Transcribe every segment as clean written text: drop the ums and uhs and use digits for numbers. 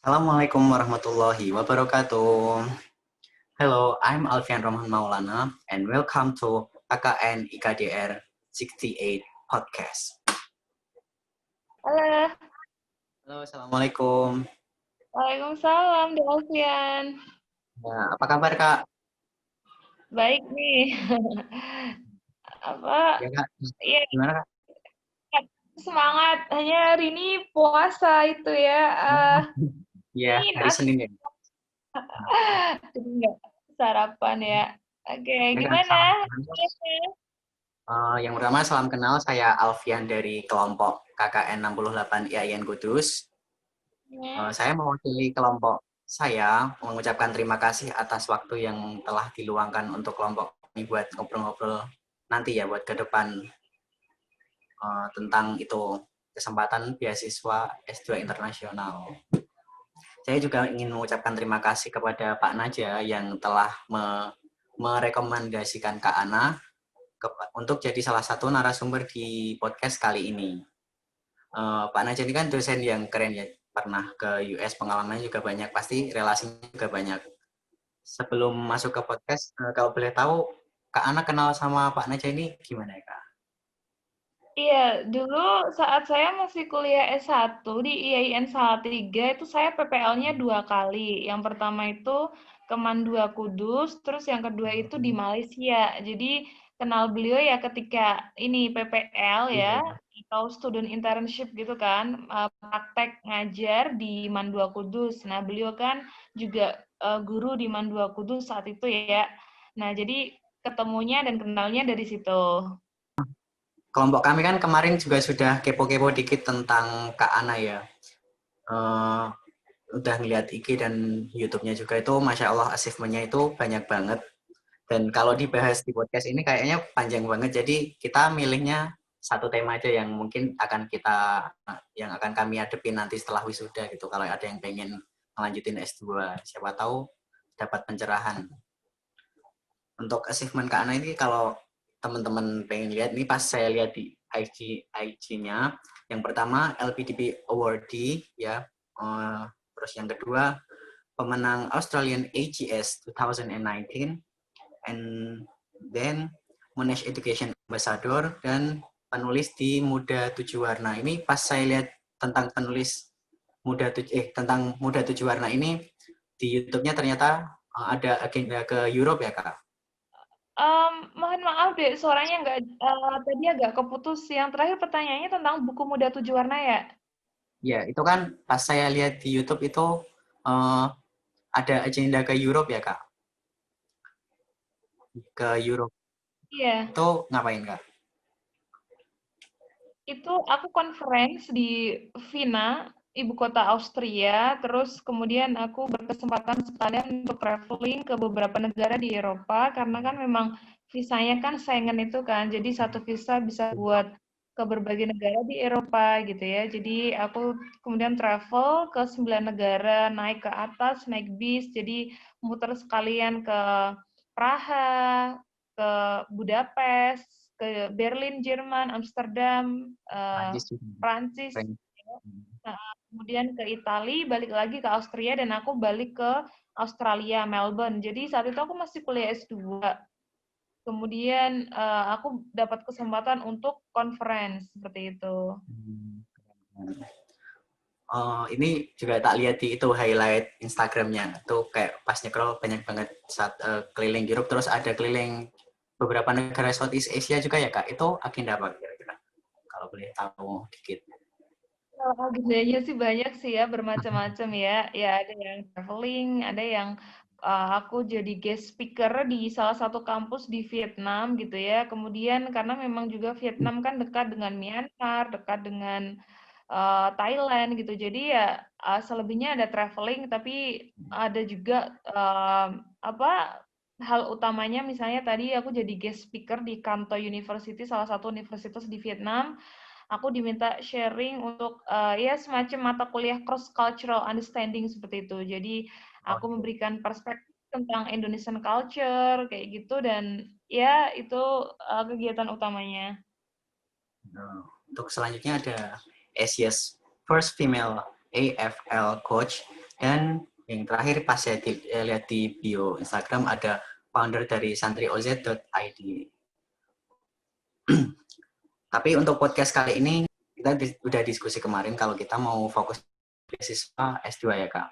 Assalamualaikum warahmatullahi wabarakatuh. Hello, I'm Alfian Roman Maulana and welcome to KKN IKDR 68 Podcast. Halo, Halo, Assalamualaikum. Waalaikumsalam, Di Alfian. Ya, apa kabar Kak? Baik nih. Apa? Ya Kak, Iya, gimana Kak? semangat. Hanya hari ini puasa itu ya. Ya, Ini hari nasi, Senin ya. jadi nggak sarapan ya. Oke, Ya Kak, gimana? salam kenal. Yang pertama, salam kenal. Saya Alfian dari kelompok KKN 68 IAIN Kudus. Saya mewakili kelompok saya mengucapkan terima kasih atas waktu yang telah diluangkan untuk kelompok ini buat ngobrol-ngobrol nanti ya buat ke depan tentang itu kesempatan beasiswa S2 internasional. Saya juga ingin mengucapkan terima kasih kepada Pak Naja yang telah merekomendasikan Kak Ana untuk jadi salah satu narasumber di podcast kali ini. Pak Naja ini kan dosen yang keren ya, pernah ke US, pengalamannya juga banyak, pasti relasinya juga banyak. Sebelum masuk ke podcast, kalau boleh tahu, Kak Ana kenal sama Pak Naja ini gimana ya Kak? Iya, dulu saat saya masih kuliah S1 di IAIN Salatiga itu saya PPL-nya 2 kali. Yang pertama itu Keman 2 Kudus, terus yang kedua itu di Malaysia. Jadi kenal beliau ya ketika ini PPL ya, atau student internship gitu kan, praktek ngajar di Man 2 Kudus. Nah, beliau kan juga guru di Man 2 Kudus saat itu ya. Nah, jadi ketemunya dan kenalnya dari situ. Kelompok kami kan kemarin juga sudah kepo-kepo dikit tentang Kak Ana ya. Uh, udah ngeliat IG dan YouTube-nya juga itu, Masya Allah, achievement-nya itu banyak banget. Dan kalau dibahas di podcast ini kayaknya panjang banget, jadi kita milihnya satu tema aja yang mungkin yang akan kami hadepin nanti setelah wisuda gitu. Kalau ada yang pengen melanjutin S2, siapa tahu dapat pencerahan. Untuk achievement Kak Ana ini kalau teman-teman pengen lihat, ini pas saya lihat di IG-nya, yang pertama LPDP Awardee ya, terus yang kedua pemenang Australian AGS 2019, and then Monash Education Ambassador, dan penulis di Muda Tujuh Warna. Ini pas saya lihat tentang penulis tentang Muda Tujuh Warna ini di YouTube-nya ternyata ada agenda ke Europe ya Kak. Mohon maaf deh, suaranya nggak, tadi agak keputus. Yang terakhir pertanyaannya tentang buku Muda Tujuh Warna ya? Ya, itu kan pas saya lihat di YouTube itu uh, ada agenda ke Europe ya Kak. Ke Europe Iya, itu ngapain Kak? itu aku conference di Vienna, ibu kota Austria, terus kemudian aku berkesempatan sekalian untuk traveling ke beberapa negara di Eropa, karena kan memang visanya kan Schengen itu kan, jadi satu visa bisa buat ke berbagai negara di Eropa gitu ya. Jadi aku kemudian travel ke 9 negara, naik ke atas, naik bis, jadi muter sekalian ke Praha, ke Budapest, ke Berlin, Jerman, Amsterdam, Prancis juga. Prancis, Prancis. nah, kemudian ke Italia, balik lagi ke Austria, dan aku balik ke Australia, Melbourne. Jadi saat itu aku masih kuliah S2. Kemudian aku dapat kesempatan untuk conference seperti itu. Ini juga tak lihat di itu highlight Instagramnya tuh, kayak pas nyekrol banyak banget saat keliling Europe, terus ada keliling beberapa negara Southeast Asia juga ya Kak. Itu agenda apa kira-kira? Kalau boleh tahu dikit. Kalau agendanya sih banyak sih ya, bermacam-macam ya. Ya ada yang traveling, ada yang aku jadi guest speaker di salah satu kampus di Vietnam gitu ya. Kemudian karena memang juga Vietnam kan dekat dengan Myanmar, dekat dengan Thailand gitu. Jadi ya selebihnya ada traveling, tapi ada juga apa hal utamanya misalnya tadi aku jadi guest speaker di Kanto University, salah satu universitas di Vietnam. Aku diminta sharing untuk ya semacam mata kuliah cross cultural understanding seperti itu. Jadi Oh, aku memberikan perspektif tentang Indonesian culture kayak gitu, dan ya itu kegiatan utamanya. untuk selanjutnya ada Asia's first female AFL coach Dan yang terakhir pas saya lihat di bio Instagram ada founder dari santrioz.id. Tapi untuk podcast kali ini kita udah diskusi kemarin kalau kita mau fokus beasiswa S2 ya Kak.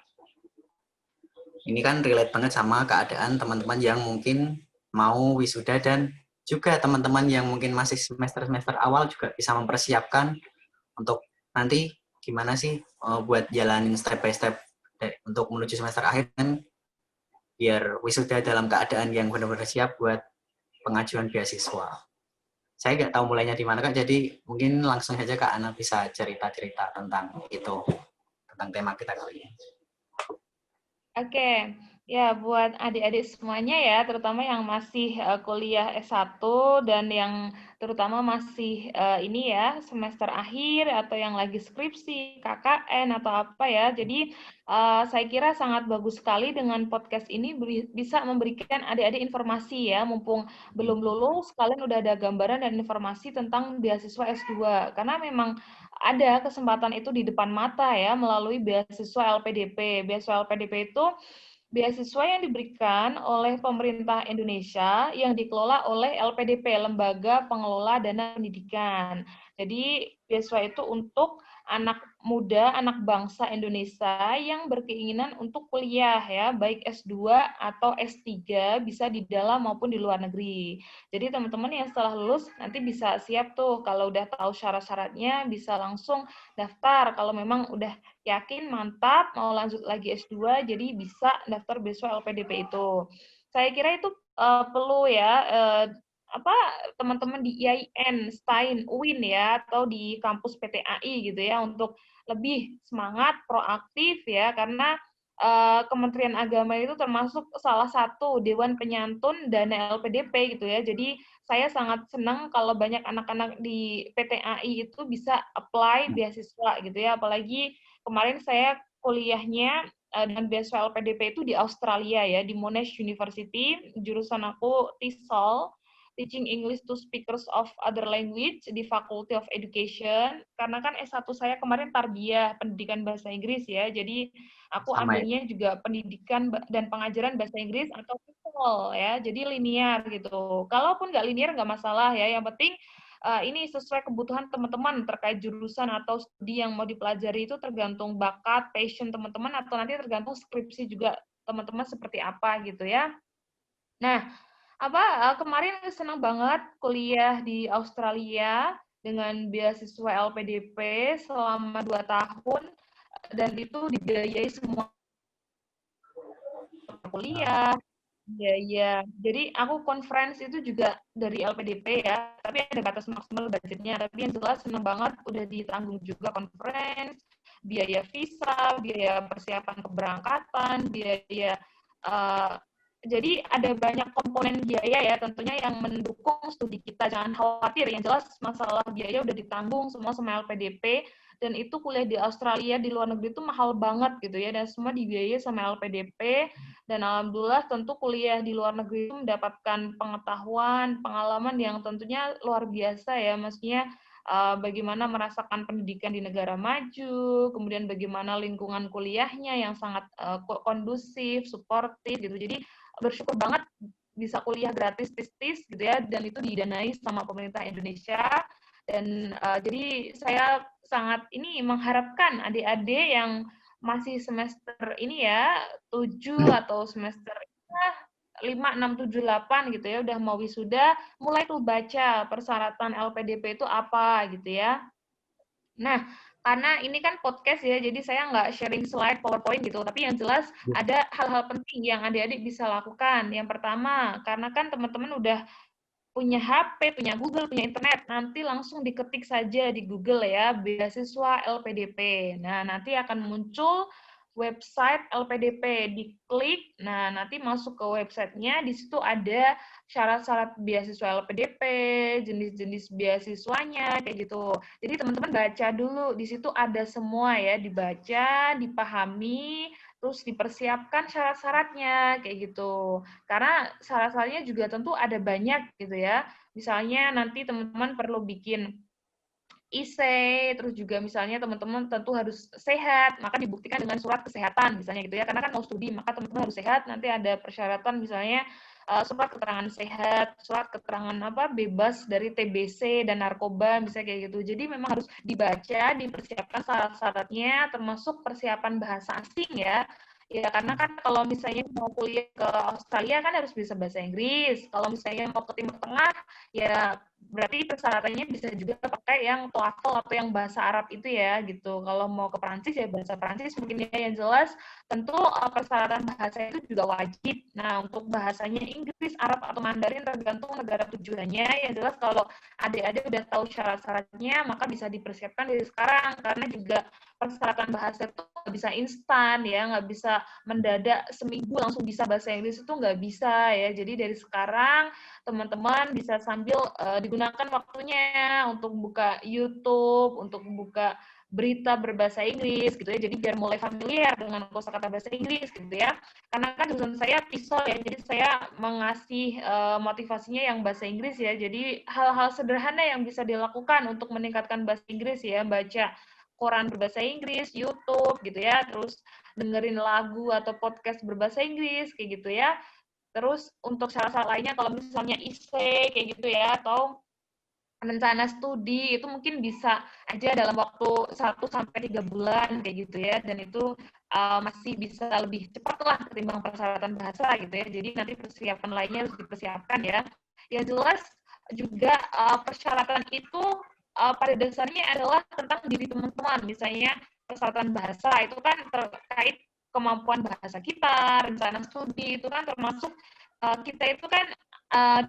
Ini kan relate banget sama keadaan teman-teman yang mungkin mau wisuda dan juga teman-teman yang mungkin masih semester-semester awal juga bisa mempersiapkan untuk nanti gimana sih buat jalanin step by step untuk menuju semester akhir dan biar wisuda dalam keadaan yang benar-benar siap buat pengajuan beasiswa. Saya nggak tahu mulainya di mana Kak, jadi mungkin langsung saja Kak Ana bisa cerita-cerita tentang itu, tentang tema kita kali ini. Oke, ya buat adik-adik semuanya ya, terutama yang masih kuliah S1 dan yang terutama masih ini ya, semester akhir atau yang lagi skripsi, KKN atau apa ya. Jadi saya kira sangat bagus sekali dengan podcast ini bisa memberikan adik-adik informasi ya, mumpung belum lulus, kalian udah ada gambaran dan informasi tentang beasiswa S2. Karena memang ada kesempatan itu di depan mata ya melalui beasiswa LPDP. Beasiswa LPDP itu beasiswa yang diberikan oleh pemerintah Indonesia yang dikelola oleh LPDP, Lembaga Pengelola Dana Pendidikan. Jadi beasiswa itu untuk anak muda, anak bangsa Indonesia yang berkeinginan untuk kuliah ya, baik S2 atau S3, bisa di dalam maupun di luar negeri. Jadi teman-teman yang setelah lulus nanti bisa siap tuh, kalau udah tahu syarat-syaratnya bisa langsung daftar. Kalau memang udah yakin, mantap, mau lanjut lagi S2, jadi bisa daftar beasiswa LPDP itu. Saya kira itu perlu ya, teman-teman di IAIN, STAIN, UIN ya, atau di kampus PTAI gitu ya, untuk lebih semangat, proaktif ya, karena Kementerian Agama itu termasuk salah satu Dewan Penyantun Dana LPDP gitu ya. Jadi saya sangat senang kalau banyak anak-anak di PTAI itu bisa apply beasiswa gitu ya. Apalagi kemarin saya kuliahnya dengan beasiswa LPDP itu di Australia ya, di Monash University, jurusan aku TESOL, Teaching English to Speakers of Other Language di Faculty of Education. Karena kan S1 saya kemarin tarbiyah, pendidikan bahasa Inggris ya. Jadi aku Sama ya. ambilnya juga pendidikan dan pengajaran bahasa Inggris atau TESOL ya. Jadi linear gitu. Kalaupun nggak linear nggak masalah ya. Yang penting ini sesuai kebutuhan teman-teman terkait jurusan atau studi yang mau dipelajari, itu tergantung bakat, passion teman-teman, atau nanti tergantung skripsi juga teman-teman seperti apa gitu ya. Nah, kemarin senang banget kuliah di Australia dengan beasiswa LPDP selama 2 tahun, dan itu dibiayai semua kuliah, biaya. Jadi aku conference itu juga dari LPDP ya, tapi ada batas maksimal budgetnya. Tapi yang jelas senang banget udah ditanggung juga conference, biaya visa, biaya persiapan keberangkatan, biaya jadi ada banyak komponen biaya ya tentunya yang mendukung studi kita. Jangan khawatir, yang jelas masalah biaya udah ditanggung semua sama LPDP, dan itu kuliah di Australia, di luar negeri itu mahal banget gitu ya, dan semua dibiayai sama LPDP. Dan alhamdulillah tentu kuliah di luar negeri itu mendapatkan pengetahuan, pengalaman yang tentunya luar biasa ya, maksudnya bagaimana merasakan pendidikan di negara maju, kemudian bagaimana lingkungan kuliahnya yang sangat kondusif, suportif gitu. Jadi bersyukur banget bisa kuliah gratis tis gitu ya, dan itu didanai sama pemerintah Indonesia. Dan jadi saya sangat ini mengharapkan adik-adik yang masih semester ini ya 7 atau semester 5, 6, 7, 8 gitu ya, udah mau wisuda, mulai tuh baca persyaratan LPDP itu apa gitu ya. Nah, karena ini kan podcast ya, jadi saya nggak sharing slide PowerPoint gitu, tapi yang jelas ada hal-hal penting yang adik-adik bisa lakukan. Yang pertama, karena kan teman-teman udah punya HP, punya Google, punya internet, nanti langsung diketik saja di Google ya, beasiswa LPDP. Nah, nanti akan muncul website LPDP, diklik, nah nanti masuk ke websitenya, di situ ada syarat-syarat beasiswa LPDP, jenis-jenis beasiswanya, kayak gitu. Jadi teman-teman baca dulu, di situ ada semua ya, dibaca, dipahami, terus dipersiapkan syarat-syaratnya, kayak gitu. Karena syarat-syaratnya juga tentu ada banyak gitu ya. Misalnya nanti teman-teman perlu bikin IC, terus juga misalnya teman-teman tentu harus sehat, maka dibuktikan dengan surat kesehatan misalnya gitu ya, karena kan mau studi maka teman-teman harus sehat, nanti ada persyaratan misalnya surat keterangan sehat, surat keterangan bebas dari TBC dan narkoba misalnya kayak gitu. Jadi memang harus dibaca, dipersiapkan syarat-syaratnya, termasuk persiapan bahasa asing ya. Ya, karena kan kalau misalnya mau kuliah ke Australia kan harus bisa bahasa Inggris. Kalau misalnya mau ke Timur Tengah, ya berarti persyaratannya bisa juga pakai yang TOEFL atau yang bahasa Arab itu ya gitu. Kalau mau ke Perancis ya bahasa Perancis mungkin ya, yang jelas tentu persyaratan bahasa itu juga wajib. Nah, untuk bahasanya Inggris, Arab atau Mandarin tergantung negara tujuannya. Yang jelas kalau adik-adik udah tahu syarat-syaratnya maka bisa dipersiapkan dari sekarang, karena juga persyaratan bahasa itu nggak bisa instan ya, nggak bisa mendadak seminggu langsung bisa bahasa Inggris, itu nggak bisa ya. Jadi dari sekarang teman-teman bisa sambil digunakan waktunya untuk buka YouTube, untuk buka berita berbahasa Inggris gitu ya. Jadi biar mulai familiar dengan kosakata bahasa Inggris gitu ya. Karena kan jurusan saya TESOL ya, jadi saya mengasih motivasinya yang bahasa Inggris ya. Jadi hal-hal sederhana yang bisa dilakukan untuk meningkatkan bahasa Inggris ya, baca koran berbahasa Inggris, YouTube gitu ya, terus dengerin lagu atau podcast berbahasa Inggris kayak gitu ya. Terus untuk syarat-syarat lainnya kalau misalnya IC kayak gitu ya, atau rencana studi itu mungkin bisa aja dalam waktu 1 sampai 3 bulan kayak gitu ya, dan itu masih bisa lebih cepat lah ketimbang persyaratan bahasa gitu ya. Jadi nanti persiapan lainnya harus dipersiapkan ya. Yang jelas juga persyaratan itu pada dasarnya adalah tentang diri teman-teman. Misalnya persyaratan bahasa itu kan terkait kemampuan bahasa kita, rencana studi itu kan termasuk kita itu kan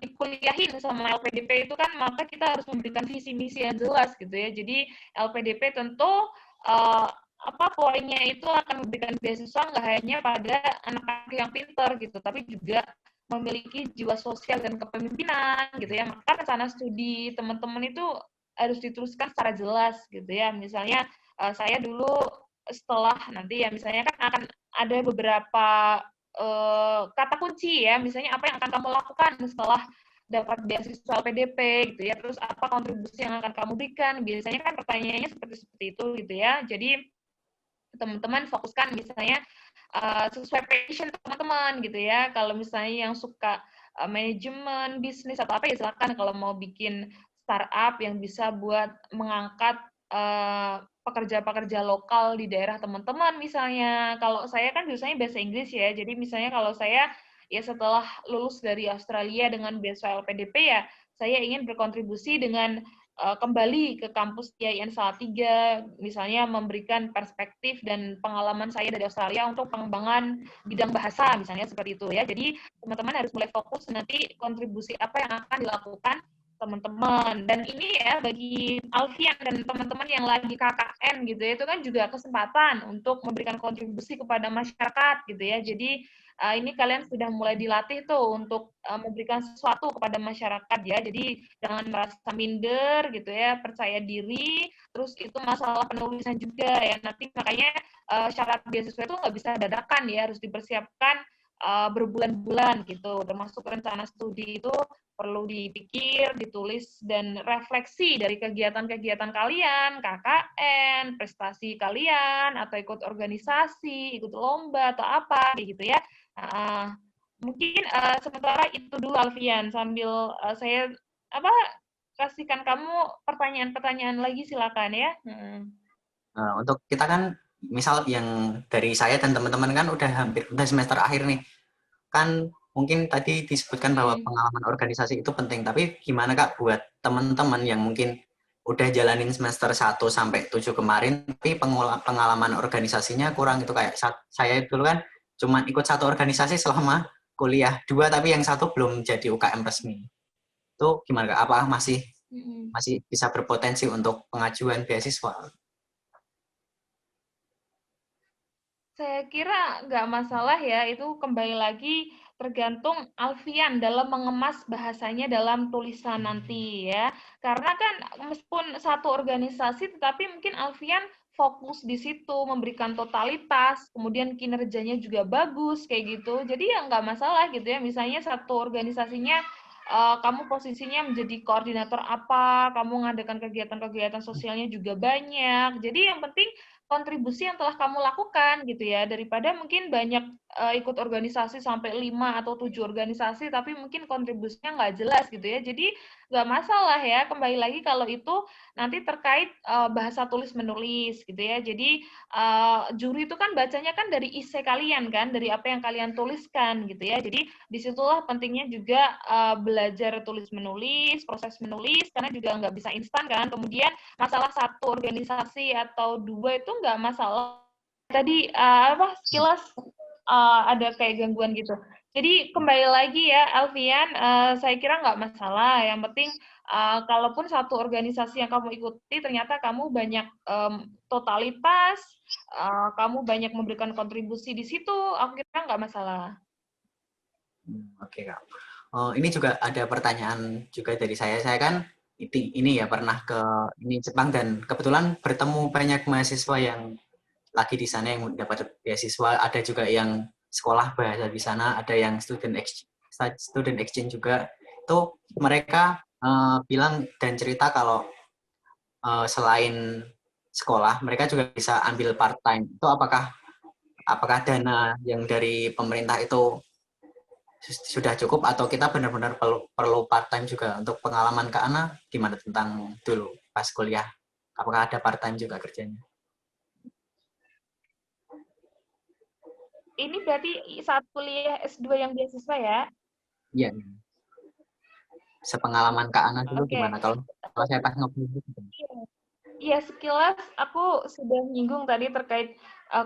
dikuliahin sama LPDP itu kan, maka kita harus memberikan visi misi yang jelas gitu ya. Jadi LPDP tentu poinnya itu akan memberikan beasiswa nggak hanya pada anak-anak yang pintar gitu, tapi juga memiliki jiwa sosial dan kepemimpinan gitu ya. Maka rencana studi teman-teman itu harus diteruskan secara jelas gitu ya. Misalnya saya dulu setelah nanti ya misalnya kan akan ada beberapa kata kunci ya, misalnya apa yang akan kamu lakukan setelah dapat beasiswa LPDP gitu ya, terus apa kontribusi yang akan kamu berikan, biasanya kan pertanyaannya seperti itu gitu ya. Jadi teman-teman fokuskan misalnya sesuai passion teman-teman gitu ya. Kalau misalnya yang suka manajemen bisnis atau apa ya silakan. Kalau mau bikin startup yang bisa buat mengangkat pekerja-pekerja lokal di daerah teman-teman misalnya. Kalau saya kan biasanya bahasa Inggris ya, jadi misalnya kalau saya ya setelah lulus dari Australia dengan beasiswa LPDP ya, saya ingin berkontribusi dengan kembali ke kampus IAIN Salatiga, misalnya memberikan perspektif dan pengalaman saya dari Australia untuk pengembangan bidang bahasa, misalnya seperti itu ya. Jadi teman-teman harus mulai fokus nanti kontribusi apa yang akan dilakukan teman-teman. Dan ini ya bagi Alfian dan teman-teman yang lagi KKN gitu ya, itu kan juga kesempatan untuk memberikan kontribusi kepada masyarakat gitu ya. Jadi ini kalian sudah mulai dilatih tuh untuk memberikan sesuatu kepada masyarakat ya. Jadi jangan merasa minder gitu ya, percaya diri. Terus itu masalah penulisan juga ya. Nanti makanya syarat beasiswa itu nggak bisa dadakan ya, harus dipersiapkan berbulan-bulan gitu. Termasuk rencana studi itu perlu dipikir, ditulis, dan refleksi dari kegiatan-kegiatan kalian, KKN, prestasi kalian, atau ikut organisasi, ikut lomba, atau apa, gitu ya. Mungkin sementara itu dulu Alfian, sambil saya kasihkan kamu pertanyaan-pertanyaan lagi silakan ya. Untuk kita kan, misal yang dari saya dan teman-teman kan udah semester akhir nih, kan mungkin tadi disebutkan bahwa pengalaman organisasi itu penting, tapi gimana Kak buat teman-teman yang mungkin udah jalanin semester 1 sampai 7 kemarin, tapi pengalaman organisasinya kurang, itu kayak saya dulu kan cuma ikut satu organisasi selama kuliah 2, tapi yang satu belum jadi UKM resmi. Itu gimana Kak? Apa masih bisa berpotensi untuk pengajuan beasiswa? Saya kira nggak masalah ya, itu kembali lagi tergantung Alfian dalam mengemas bahasanya dalam tulisan nanti ya. Karena kan meskipun satu organisasi, tetapi mungkin Alfian fokus di situ, memberikan totalitas, kemudian kinerjanya juga bagus, kayak gitu. Jadi ya nggak masalah gitu ya, misalnya satu organisasinya kamu posisinya menjadi koordinator apa, kamu mengadakan kegiatan-kegiatan sosialnya juga banyak. Jadi yang penting kontribusi yang telah kamu lakukan gitu ya, daripada mungkin banyak ikut organisasi sampai 5 atau 7 organisasi, tapi mungkin kontribusinya nggak jelas gitu ya. Jadi nggak masalah ya, kembali lagi kalau itu nanti terkait bahasa tulis menulis gitu ya. Jadi juri itu kan bacanya kan dari isi kalian kan, dari apa yang kalian tuliskan gitu ya. Jadi disitulah pentingnya juga belajar tulis menulis, proses menulis, karena juga nggak bisa instan kan. Kemudian masalah satu organisasi atau dua itu nggak masalah. Tadi sekilas ada kayak gangguan gitu. Jadi kembali lagi ya, Alfian, saya kira nggak masalah. Yang penting kalaupun satu organisasi yang kamu ikuti ternyata kamu banyak totalitas, kamu banyak memberikan kontribusi di situ, aku kira nggak masalah. Oke, Kak. Ini juga ada pertanyaan juga dari saya. Saya kan ini ya pernah ke ini Jepang dan kebetulan bertemu banyak mahasiswa yang lagi di sana yang dapat beasiswa. Ada juga yang sekolah bahasa di sana, ada yang student exchange juga. Itu mereka bilang dan cerita kalau selain sekolah, mereka juga bisa ambil part time. Itu apakah dana yang dari pemerintah itu sudah cukup atau kita benar-benar perlu part time juga untuk pengalaman Kak Ana gimana tentang dulu pas kuliah? Apakah ada part time juga kerjanya? Ini berarti saat kuliah S2 yang beasiswa ya? Iya. Sepengalaman Kak Ana dulu Oke. gimana? Kalau saya pas ngobrol gitu. Iya, sekilas aku sudah menyinggung tadi terkait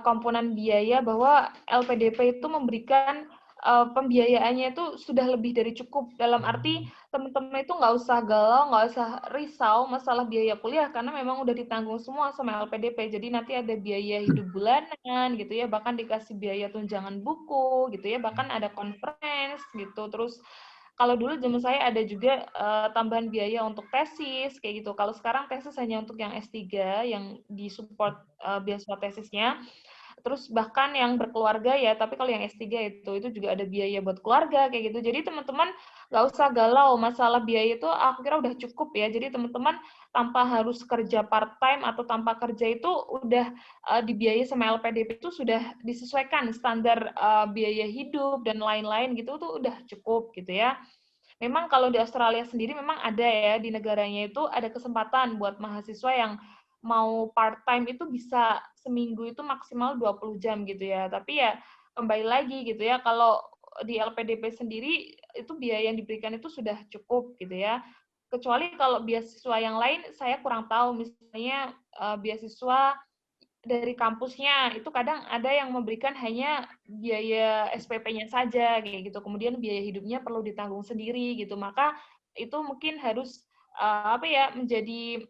komponen biaya bahwa LPDP itu memberikan pembiayaannya itu sudah lebih dari cukup. Dalam arti teman-teman itu nggak usah galau, nggak usah risau masalah biaya kuliah karena memang udah ditanggung semua sama LPDP. Jadi nanti ada biaya hidup bulanan gitu ya, bahkan dikasih biaya tunjangan buku gitu ya, bahkan ada conference gitu. Terus kalau dulu zaman saya ada juga tambahan biaya untuk tesis kayak gitu. Kalau sekarang tesis hanya untuk yang S3 yang disupport beasiswa tesisnya. Terus bahkan yang berkeluarga ya, tapi kalau yang S3 itu juga ada biaya buat keluarga kayak gitu. Jadi teman-teman nggak usah galau masalah biaya itu aku kira udah cukup ya. Jadi teman-teman tanpa harus kerja part time atau tanpa kerja itu udah dibiayai sama LPDP itu sudah disesuaikan standar biaya hidup dan lain-lain gitu tuh udah cukup gitu ya. Memang kalau di Australia sendiri memang ada ya di negaranya itu ada kesempatan buat mahasiswa yang mau part time itu bisa seminggu itu maksimal 20 jam gitu ya. Tapi ya kembali lagi gitu ya, kalau di LPDP sendiri itu biaya yang diberikan itu sudah cukup gitu ya. Kecuali kalau beasiswa yang lain saya kurang tahu, misalnya beasiswa dari kampusnya itu kadang ada yang memberikan hanya biaya SPP-nya saja kayak gitu. Kemudian biaya hidupnya perlu ditanggung sendiri gitu. Maka itu mungkin harus menjadi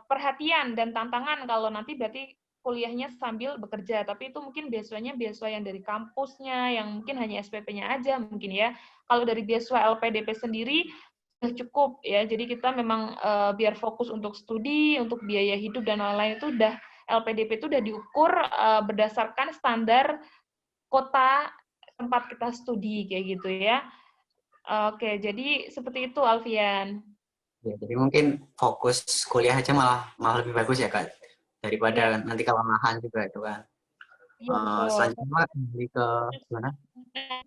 perhatian dan tantangan kalau nanti berarti kuliahnya sambil bekerja. Tapi itu mungkin beasiswanya beasiswa yang dari kampusnya yang mungkin hanya SPP-nya aja mungkin ya. Kalau dari beasiswa LPDP sendiri sudah cukup ya. Jadi kita memang biar fokus untuk studi, untuk biaya hidup dan lain-lain itu udah LPDP itu udah diukur berdasarkan standar kota tempat kita studi kayak gitu ya. Oke, jadi seperti itu Alfian. Ya, jadi mungkin fokus kuliah aja malah lebih bagus ya Kak Iya, daripada nanti kewalahan juga itu kan. iya betul. Selanjutnya kembali ke gimana?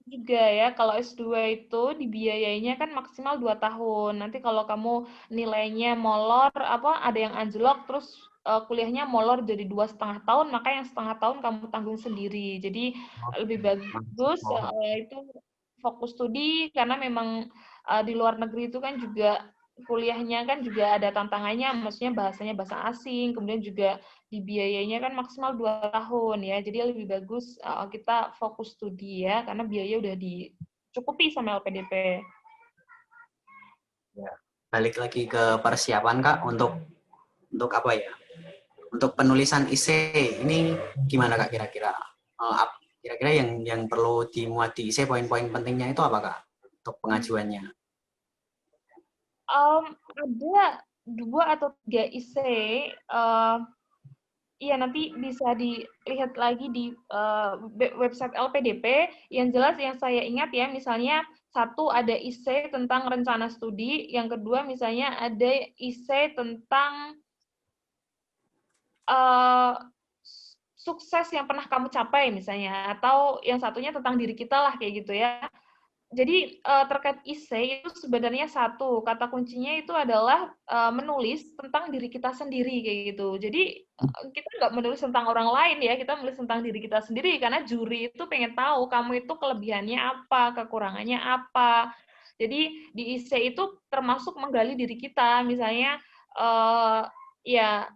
Juga ya, kalau S2 itu dibiayainya kan maksimal 2 tahun. Nanti kalau kamu nilainya molor, ada yang anjlok, terus kuliahnya molor jadi 2,5 tahun, maka yang setengah tahun kamu tanggung sendiri. Jadi lebih bagus itu fokus studi, karena memang di luar negeri itu kan juga kuliahnya kan juga ada tantangannya, maksudnya bahasanya bahasa asing, kemudian juga dibiayainya kan maksimal 2 tahun ya. Jadi lebih bagus kita fokus studi ya, karena biaya udah dicukupi sama LPDP. Ya, balik lagi ke persiapan Kak untuk apa ya? Untuk penulisan essay ini gimana Kak kira-kira? Kira-kira yang perlu dimuat di essay poin-poin pentingnya itu apa Kak? Untuk pengajuannya? Ada 2 atau 3 essay Iya, nanti bisa dilihat lagi di website LPDP. Yang jelas yang saya ingat ya, misalnya satu ada IC tentang rencana studi, yang kedua misalnya ada IC tentang eh, sukses yang pernah kamu capai misalnya, atau yang satunya tentang diri kita lah kayak gitu ya. Jadi terkait essay itu sebenarnya satu kata kuncinya itu adalah menulis tentang diri kita sendiri kayak gitu. Jadi kita nggak menulis tentang orang lain ya, kita menulis tentang diri kita sendiri karena juri itu pengen tahu kamu itu kelebihannya apa, kekurangannya apa. Jadi di essay itu termasuk menggali diri kita, misalnya ya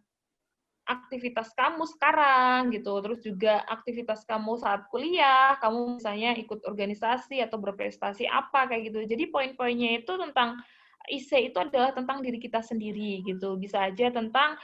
aktivitas kamu sekarang gitu, terus juga aktivitas kamu saat kuliah, kamu misalnya ikut organisasi atau berprestasi apa kayak gitu. Jadi poin-poinnya itu tentang IC itu adalah tentang diri kita sendiri gitu. Bisa aja tentang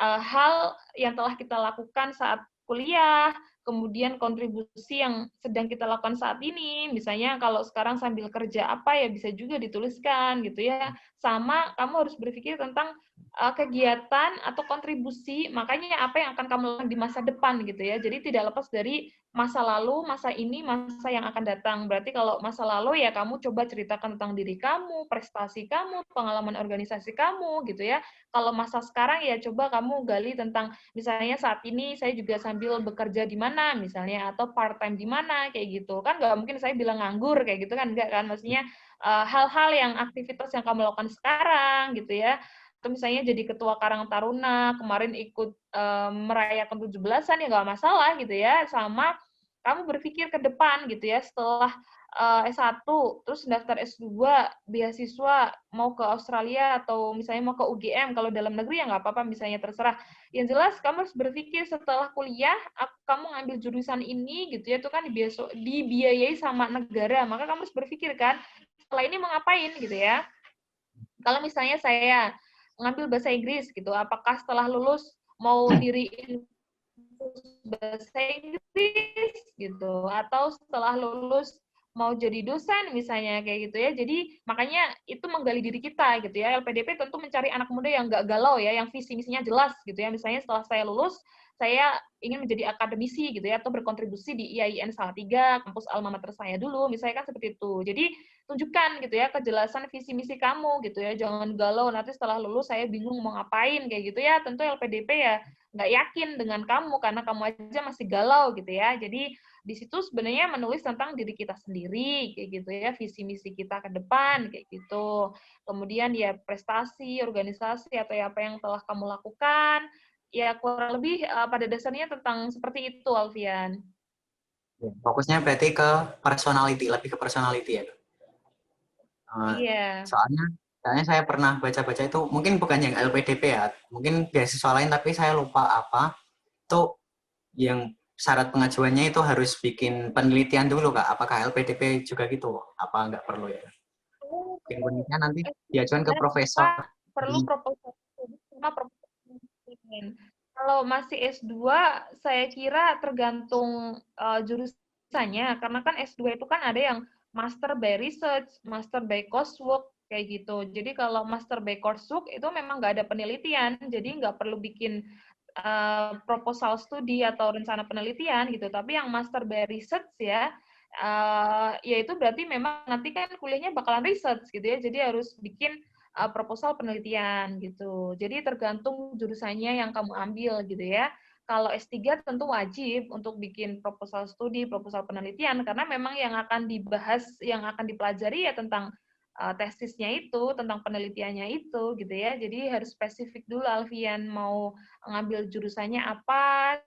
hal yang telah kita lakukan saat kuliah, kemudian kontribusi yang sedang kita lakukan saat ini, misalnya kalau sekarang sambil kerja apa ya bisa juga dituliskan gitu ya. Sama kamu harus berpikir tentang kegiatan atau kontribusi, makanya apa yang akan kamu lakukan di masa depan gitu ya. Jadi tidak lepas dari masa lalu, masa ini, masa yang akan datang. Berarti kalau masa lalu ya kamu coba ceritakan tentang diri kamu, prestasi kamu, pengalaman organisasi kamu gitu ya. Kalau masa sekarang ya coba kamu gali tentang misalnya saat ini saya juga sambil bekerja di mana misalnya atau part time di mana kayak gitu. Kan nggak mungkin saya bilang nganggur kayak gitu kan enggak kan. Maksudnya hal-hal yang aktivitas yang kamu lakukan sekarang gitu ya, atau misalnya jadi ketua Karang Taruna, kemarin ikut merayakan 17-an ya nggak masalah gitu ya, sama kamu berpikir ke depan gitu ya, setelah S1, terus daftar S2, beasiswa, mau ke Australia atau misalnya mau ke UGM, kalau dalam negeri ya nggak apa-apa, misalnya terserah. Yang jelas kamu harus berpikir setelah kuliah, kamu ngambil jurusan ini gitu ya, itu kan dibiayai sama negara, maka kamu harus berpikir kan, setelah ini mau ngapain gitu ya. Kalau misalnya saya ngambil bahasa Inggris gitu, apakah setelah lulus mau diriin bahasa Inggris gitu, atau setelah lulus mau jadi dosen misalnya kayak gitu ya. Jadi makanya itu menggali diri kita gitu ya. LPDP tentu mencari anak muda yang nggak galau ya, yang visi misinya jelas gitu ya. Misalnya setelah saya lulus, saya ingin menjadi akademisi gitu ya, atau berkontribusi di IAIN Salatiga, kampus alma mater saya dulu, misalnya kan seperti itu. Jadi tunjukkan gitu ya kejelasan visi misi kamu gitu ya, jangan galau nanti setelah lulus saya bingung mau ngapain kayak gitu ya. Tentu LPDP ya nggak yakin dengan kamu karena kamu aja masih galau gitu ya. Jadi di situ sebenarnya menulis tentang diri kita sendiri kayak gitu ya, visi misi kita ke depan kayak gitu. Kemudian ya prestasi, organisasi atau ya apa yang telah kamu lakukan, ya kurang lebih pada dasarnya tentang seperti itu, Alfian. Fokusnya berarti ke personality, lebih ke personality ya. Iya. Soalnya saya pernah baca-baca itu, mungkin bukan yang LPDP ya, mungkin beasiswa lain tapi saya lupa apa. Itu yang syarat pengajuannya itu harus bikin penelitian dulu Kak. Apakah LPDP juga gitu? Apa nggak perlu ya? Oh, Bikin penelitian nanti diajukan ke S2 profesor. perlu proposal sama proposal penelitian. Kalau masih S2, saya kira tergantung jurusannya, karena kan S2 itu kan ada yang master by research, master by coursework, kayak gitu. Jadi kalau master by coursework itu memang nggak ada penelitian, jadi nggak perlu bikin proposal studi atau rencana penelitian gitu. Tapi yang master by research ya, ya itu berarti memang nanti kan kuliahnya bakalan research gitu ya, jadi harus bikin proposal penelitian gitu. Jadi tergantung jurusannya yang kamu ambil gitu ya. Kalau S3 tentu wajib untuk bikin proposal studi, proposal penelitian, karena memang yang akan dibahas, yang akan dipelajari ya tentang tesisnya itu, tentang penelitiannya itu gitu ya. Jadi harus spesifik dulu Alfian mau ngambil jurusannya apa.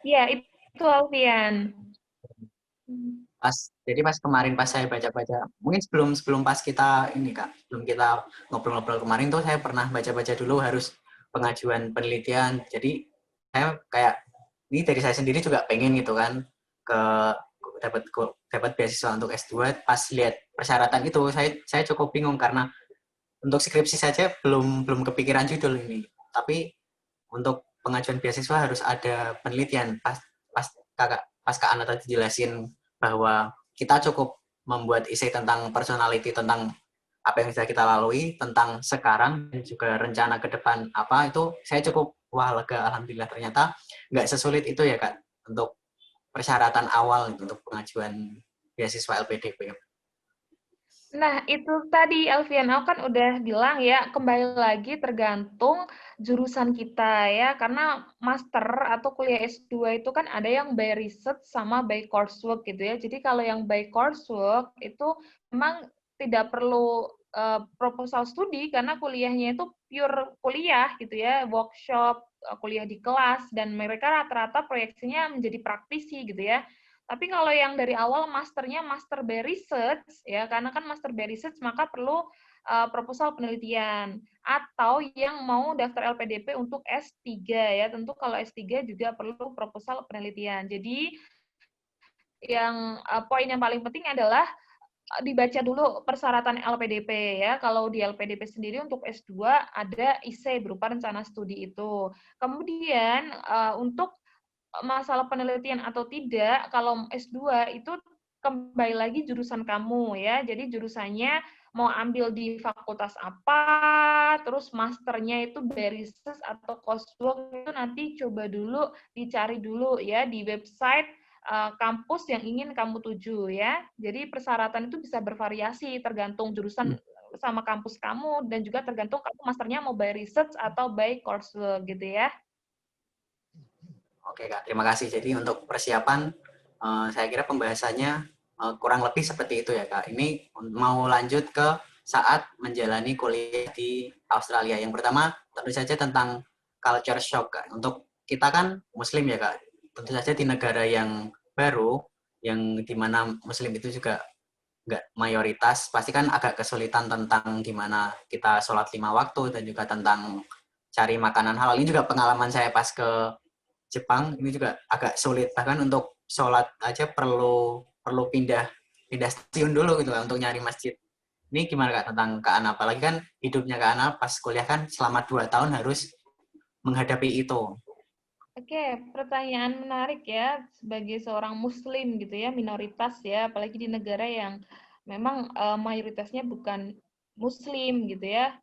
Ya, itu Alfian. Jadi pas kemarin pas saya baca-baca, mungkin sebelum sebelum pas kita ini Kak, sebelum kita ngobrol-ngobrol kemarin tuh saya pernah baca-baca dulu harus pengajuan penelitian. Jadi saya kayak ini dari saya sendiri juga pengen gitu kan ke dapat dapat beasiswa untuk S2. Pas lihat persyaratan itu saya cukup bingung karena untuk skripsi saja belum kepikiran judul ini. Tapi untuk pengajuan beasiswa harus ada penelitian. Pas Kak Ana tadi jelasin bahwa kita cukup membuat isi tentang personality, tentang apa yang bisa kita lalui tentang sekarang dan juga rencana ke depan apa itu saya cukup wah lega alhamdulillah ternyata nggak sesulit itu ya Kak untuk persyaratan awal gitu, untuk pengajuan beasiswa LPDP. Nah, itu tadi Alfian, aku kan udah bilang ya, kembali lagi tergantung jurusan kita ya, karena master atau kuliah S2 itu kan ada yang by research sama by coursework gitu ya. Jadi kalau yang by coursework itu memang tidak perlu proposal studi karena kuliahnya itu pure kuliah gitu ya, workshop, kuliah di kelas, dan mereka rata-rata proyeksinya menjadi praktisi gitu ya. Tapi kalau yang dari awal masternya master by research, ya karena kan master by research maka perlu proposal penelitian. Atau yang mau daftar LPDP untuk S3 ya, tentu kalau S3 juga perlu proposal penelitian. Jadi yang poin yang paling penting adalah dibaca dulu persyaratan LPDP ya. Kalau di LPDP sendiri untuk S2 ada IC berupa rencana studi itu. Kemudian untuk masalah penelitian atau tidak, kalau S2 itu kembali lagi jurusan kamu ya. Jadi jurusannya mau ambil di fakultas apa, terus masternya itu research atau coursework itu nanti coba dulu dicari dulu ya di website kampus yang ingin kamu tuju ya. Jadi persyaratan itu bisa bervariasi tergantung jurusan sama kampus kamu dan juga tergantung kamu masternya mau by research atau by coursework gitu ya. Oke Kak, terima kasih. Jadi untuk persiapan, saya kira pembahasannya kurang lebih seperti itu ya Kak. Ini mau lanjut ke saat menjalani kuliah di Australia. Yang pertama tentu saja tentang culture shock Kak. Untuk kita kan Muslim ya Kak, tentu saja di negara yang baru, yang dimana Muslim itu juga nggak mayoritas, pasti kan agak kesulitan tentang gimana kita sholat 5 waktu dan juga tentang cari makanan halal. Ini juga pengalaman saya pas ke Jepang ini juga agak sulit, bahkan untuk sholat aja perlu perlu pindah pindah stasiun dulu gitu lah untuk nyari masjid. Ini gimana Kak tentang Kak Ana? Apalagi kan hidupnya Kak Ana pas kuliah kan selama 2 tahun harus menghadapi itu. Oke, pertanyaan menarik ya sebagai seorang Muslim gitu ya, minoritas ya, apalagi di negara yang memang mayoritasnya bukan Muslim gitu ya.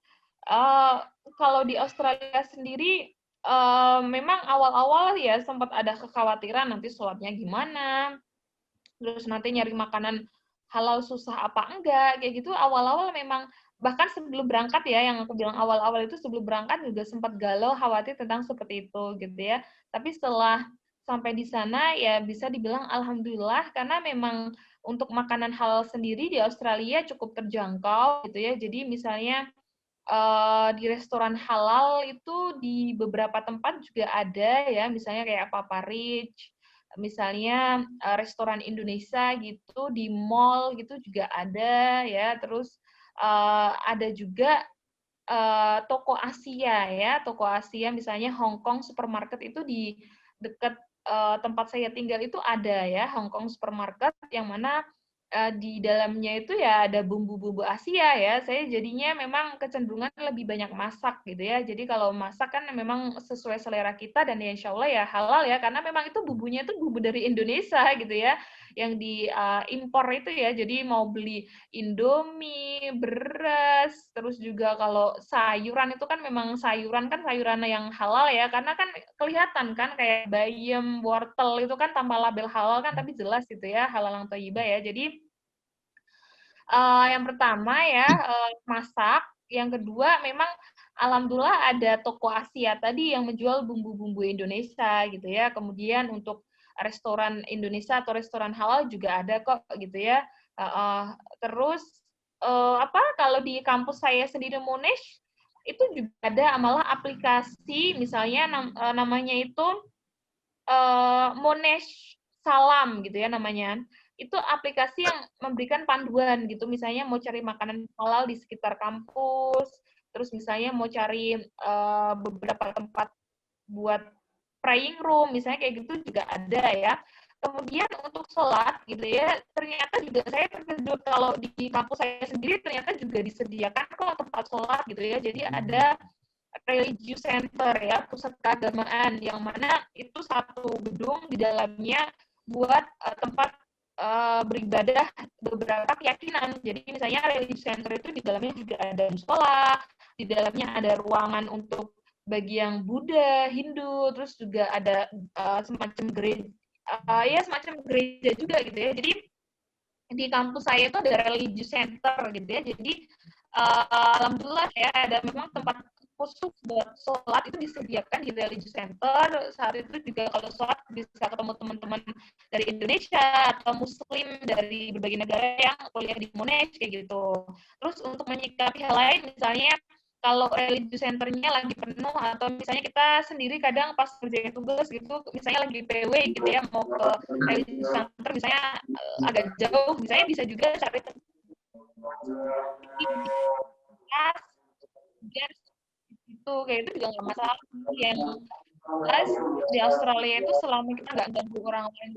Eh, Kalau di Australia sendiri, memang awal-awal ya sempat ada kekhawatiran nanti sholatnya gimana, terus nanti nyari makanan halal susah apa enggak, kayak gitu awal-awal memang bahkan sebelum berangkat ya, yang aku bilang awal-awal itu sebelum berangkat juga sempat galau, khawatir tentang seperti itu gitu ya. Tapi setelah sampai di sana ya bisa dibilang alhamdulillah karena memang untuk makanan halal sendiri di Australia cukup terjangkau gitu ya. Jadi misalnya di restoran halal itu di beberapa tempat juga ada ya, misalnya kayak Papa Rich, misalnya restoran Indonesia gitu di mall gitu juga ada ya, terus ada juga toko Asia ya, toko Asia misalnya Hong Kong supermarket itu di dekat tempat saya tinggal itu ada ya, Hong Kong supermarket yang mana di dalamnya itu ya ada bumbu-bumbu Asia ya. Saya jadinya memang kecenderungan lebih banyak masak gitu ya. Jadi kalau masak kan memang sesuai selera kita dan ya insya Allah ya halal ya, karena memang itu bumbunya itu bumbu dari Indonesia gitu ya, yang diimpor itu ya. Jadi mau beli Indomie, beras, terus juga kalau sayuran itu kan memang sayuran kan sayuran yang halal ya, karena kan kelihatan kan kayak bayam, wortel itu kan tanpa label halal kan, tapi jelas gitu ya halal yang thayyibah ya. Jadi yang pertama ya masak, yang kedua memang alhamdulillah ada toko Asia tadi yang menjual bumbu-bumbu Indonesia gitu ya. Kemudian untuk restoran Indonesia atau restoran halal juga ada kok gitu ya. Terus apa kalau di kampus saya sendiri Monash itu juga ada malah aplikasi misalnya namanya itu Monash Salam gitu ya namanya. Itu aplikasi yang memberikan panduan gitu, misalnya mau cari makanan halal di sekitar kampus, terus misalnya mau cari beberapa tempat buat praying room, misalnya kayak gitu juga ada ya. Kemudian untuk sholat gitu ya, ternyata juga saya terkejut kalau di kampus saya sendiri ternyata juga disediakan kok tempat sholat gitu ya. Jadi ada religious center ya, pusat keagamaan yang mana itu satu gedung di dalamnya buat tempat beribadah beberapa keyakinan. Jadi misalnya religious center itu di dalamnya juga ada musola, di dalamnya ada ruangan untuk bagi yang Buddha, Hindu, terus juga ada semacam gereja, ya semacam gereja juga gitu ya. Jadi di kampus saya itu ada religious center gitu ya. Jadi alhamdulillah ya ada memang tempat khusus buat sholat itu disediakan di religious center. Saat itu juga kalau sholat bisa ketemu teman-teman dari Indonesia atau Muslim dari berbagai negara yang kuliah di Monash kayak gitu. Terus untuk menyikapi hal lain, misalnya kalau religious centernya lagi penuh atau misalnya kita sendiri kadang pas kerjain tugas gitu, misalnya lagi PW gitu ya mau ke religious center misalnya agak jauh, misalnya bisa juga cari kelas biar itu kayak itu juga nggak masalah. Yang jelas di Australia itu selama kita nggak ganggu orang lain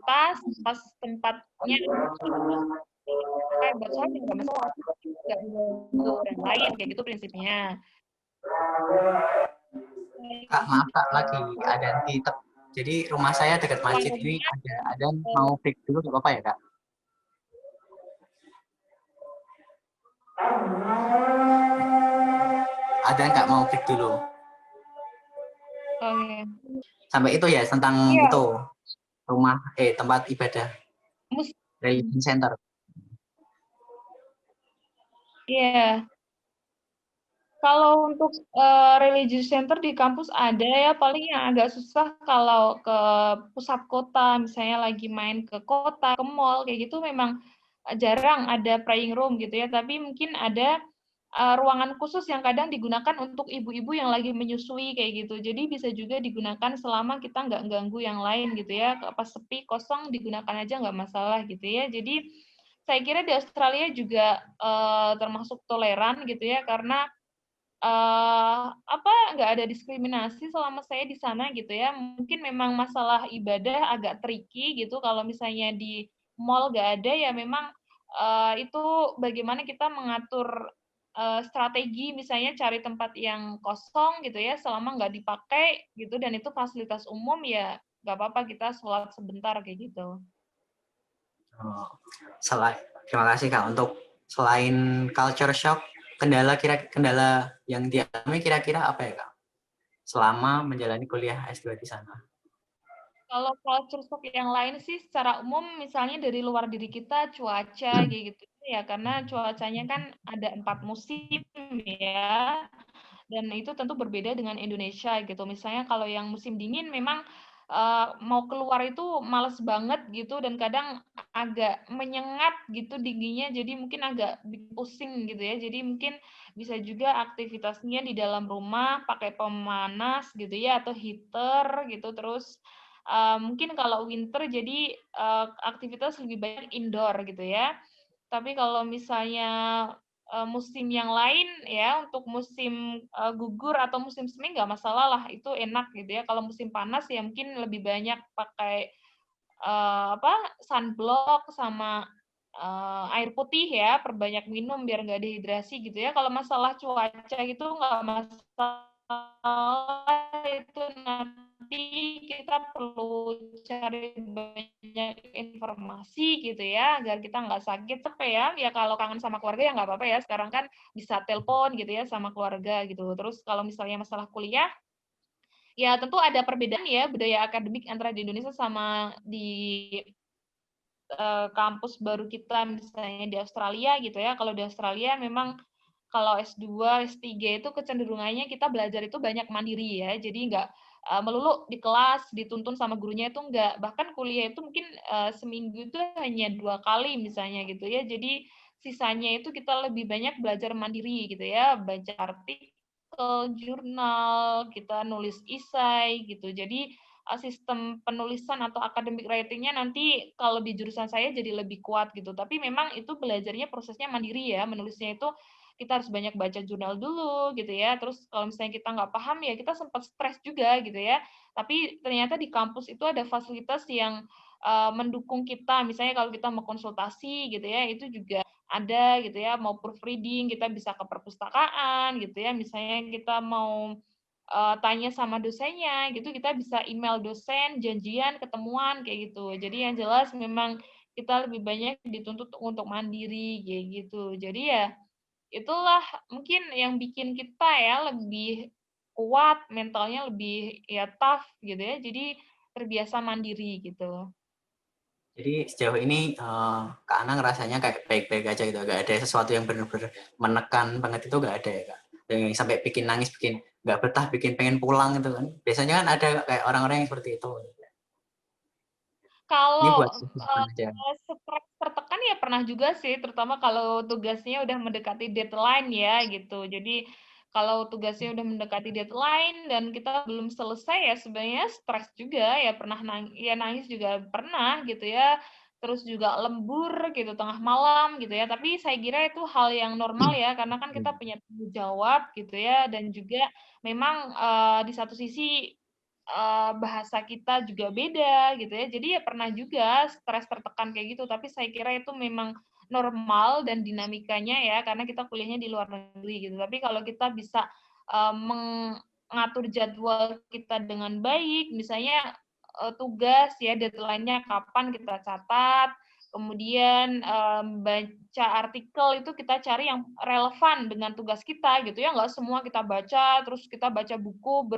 pas tempatnya kayak buat sholat nggak masalah, nggak ganggu orang lain kayak gitu prinsipnya. Kak, maaf Kak, lagi ada di jadi rumah saya dekat masjid ini ada mau break dulu nggak apa-apa ya Kak? Ada nggak mau break dulu? Oke. Sampai itu ya tentang Iya, itu rumah tempat ibadah religion center. iya. Kalau untuk religious center di kampus ada ya, paling yang agak susah kalau ke pusat kota, misalnya lagi main ke kota, ke mall, kayak gitu memang jarang ada praying room gitu ya, tapi mungkin ada ruangan khusus yang kadang digunakan untuk ibu-ibu yang lagi menyusui kayak gitu. Jadi bisa juga digunakan selama kita nggak ganggu yang lain gitu ya, pas sepi, kosong digunakan aja nggak masalah gitu ya. Jadi saya kira di Australia juga termasuk toleran gitu ya, karena nggak ada diskriminasi selama saya di sana gitu ya. Mungkin memang masalah ibadah agak tricky gitu, kalau misalnya di mall nggak ada ya memang, itu bagaimana kita mengatur, strategi misalnya cari tempat yang kosong gitu ya, selama nggak dipakai gitu dan itu fasilitas umum ya nggak apa-apa kita sholat sebentar kayak gitu. Oh, terima kasih Kak untuk selain culture shock, kendala yang dialami kira-kira apa ya Kak? Selama menjalani kuliah S2 di sana. Kalau culture shock yang lain sih secara umum misalnya dari luar diri kita cuaca kayak gitu ya, karena cuacanya kan ada 4 musim ya, dan itu tentu berbeda dengan Indonesia gitu. Misalnya kalau yang musim dingin memang mau keluar itu males banget gitu dan kadang agak menyengat gitu dinginnya, jadi mungkin agak bikin pusing gitu ya. Jadi mungkin bisa juga aktivitasnya di dalam rumah pakai pemanas gitu ya atau heater gitu. Terus mungkin kalau winter jadi aktivitas lebih banyak indoor gitu ya. Tapi kalau misalnya musim yang lain ya, untuk musim gugur atau musim semi nggak masalah lah, itu enak gitu ya. Kalau musim panas ya mungkin lebih banyak pakai sunblock sama air putih ya, perbanyak minum biar nggak dehidrasi gitu ya. Kalau masalah cuaca itu nggak masalah, itu nanti kita perlu cari banyak informasi gitu ya, agar kita nggak sakit. Tapi ya kalau kangen sama keluarga ya nggak apa-apa ya, sekarang kan bisa telepon gitu ya sama keluarga gitu. Terus kalau misalnya masalah kuliah, ya tentu ada perbedaan ya budaya akademik antara di Indonesia sama di kampus baru kita misalnya di Australia gitu ya. Kalau di Australia memang kalau S2, S3 itu kecenderungannya kita belajar itu banyak mandiri ya. Jadi nggak melulu di kelas dituntun sama gurunya, itu nggak. Bahkan kuliah itu mungkin seminggu itu hanya 2 kali misalnya gitu ya. Jadi sisanya itu kita lebih banyak belajar mandiri gitu ya, baca artikel, jurnal, kita nulis esai gitu. Jadi sistem penulisan atau academic writing-nya nanti kalau di jurusan saya jadi lebih kuat gitu. Tapi memang itu belajarnya prosesnya mandiri ya, menulisnya itu kita harus banyak baca jurnal dulu gitu ya. Terus kalau misalnya kita nggak paham ya kita sempat stres juga gitu ya. Tapi ternyata di kampus itu ada fasilitas yang mendukung kita. Misalnya kalau kita mau konsultasi gitu ya, itu juga ada gitu ya. Mau proofreading kita bisa ke perpustakaan gitu ya. Misalnya kita mau tanya sama dosennya gitu, kita bisa email dosen, janjian, ketemuan kayak gitu. Jadi yang jelas memang kita lebih banyak dituntut untuk mandiri kayak gitu. Jadi ya itulah mungkin yang bikin kita ya lebih kuat, mentalnya lebih ya tough gitu ya. Jadi terbiasa mandiri gitu. Jadi sejauh ini Kak Ana ngerasanya kayak baik-baik aja gitu, gak ada sesuatu yang benar-benar menekan banget itu gak ada ya Kak? Yang sampai bikin nangis, bikin gak betah, bikin pengen pulang gitu kan? Biasanya kan ada kayak orang-orang yang seperti itu. Ini buat Kalau, kehidupan aja. stres tertekan ya pernah juga sih, terutama kalau tugasnya udah mendekati deadline ya, gitu. Jadi, kalau tugasnya udah mendekati deadline dan kita belum selesai ya sebenarnya stres juga, ya pernah ya nangis juga pernah gitu ya, terus juga lembur gitu tengah malam gitu ya. Tapi saya kira itu hal yang normal ya, karena kan kita punya tanggung jawab gitu ya, dan juga memang, di satu sisi bahasa kita juga beda gitu ya. Jadi ya pernah juga stres tertekan kayak gitu, tapi saya kira itu memang normal dan dinamikanya ya, karena kita kuliahnya di luar negeri gitu. Tapi kalau kita bisa mengatur jadwal kita dengan baik, misalnya tugas ya deadline-nya kapan kita catat, kemudian baca artikel itu kita cari yang relevan dengan tugas kita gitu ya, nggak semua kita baca, terus kita baca buku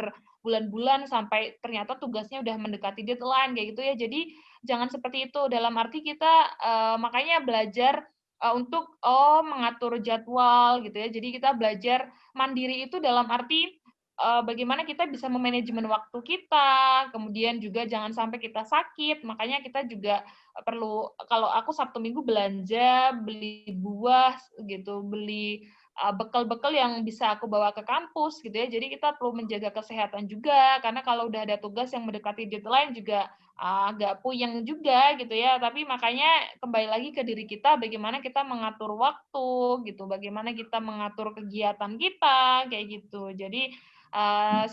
bulan-bulan sampai ternyata tugasnya udah mendekati deadline kayak gitu ya. Jadi jangan seperti itu. Dalam arti kita makanya belajar untuk mengatur jadwal gitu ya. Jadi kita belajar mandiri itu dalam arti bagaimana kita bisa memanajemen waktu kita, kemudian juga jangan sampai kita sakit. Makanya kita juga perlu kalau aku Sabtu Minggu belanja, beli buah gitu, beli bekal-bekal yang bisa aku bawa ke kampus gitu ya. Jadi kita perlu menjaga kesehatan juga karena kalau udah ada tugas yang mendekati deadline juga agak puyeng juga gitu ya. Tapi makanya kembali lagi ke diri kita bagaimana kita mengatur waktu gitu, bagaimana kita mengatur kegiatan kita kayak gitu. Jadi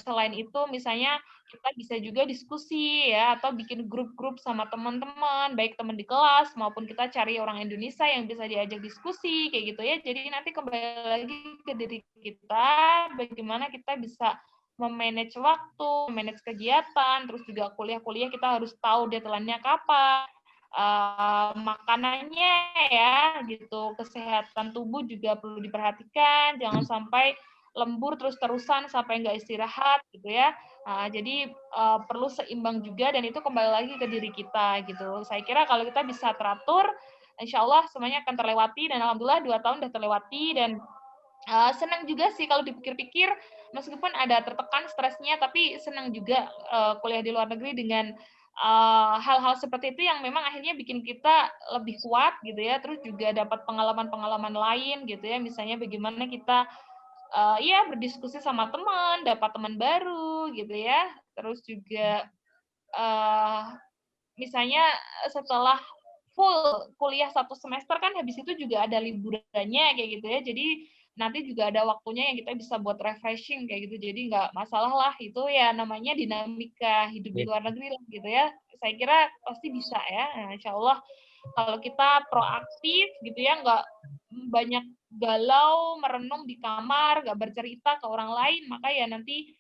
selain itu misalnya kita bisa juga diskusi ya atau bikin grup-grup sama teman-teman, baik teman di kelas maupun kita cari orang Indonesia yang bisa diajak diskusi kayak gitu ya. Jadi nanti kembali lagi ke diri kita bagaimana kita bisa memanage waktu, memanage kegiatan, terus juga kuliah-kuliah kita harus tahu deadline-nya kapan, makanannya ya gitu, kesehatan tubuh juga perlu diperhatikan, jangan sampai lembur terus-terusan sampai nggak istirahat gitu ya. Jadi perlu seimbang juga dan itu kembali lagi ke diri kita gitu. Saya kira kalau kita bisa teratur, insya Allah semuanya akan terlewati dan alhamdulillah 2 tahun udah terlewati dan senang juga sih kalau dipikir-pikir meskipun ada tertekan stresnya tapi senang juga kuliah di luar negeri dengan hal-hal seperti itu yang memang akhirnya bikin kita lebih kuat gitu ya terus juga dapat pengalaman-pengalaman lain gitu ya misalnya bagaimana kita ya berdiskusi sama teman dapat teman baru gitu ya terus juga uh, misalnya setelah full kuliah 1 semester kan habis itu juga ada liburannya kayak gitu ya. Jadi nanti juga ada waktunya yang kita bisa buat refreshing kayak gitu. Jadi nggak masalah lah itu ya namanya dinamika hidup di Ya. luar negeri lah gitu ya. Saya kira pasti bisa ya. Nah, insya Allah kalau kita proaktif gitu ya nggak banyak galau merenung di kamar nggak bercerita ke orang lain maka ya nanti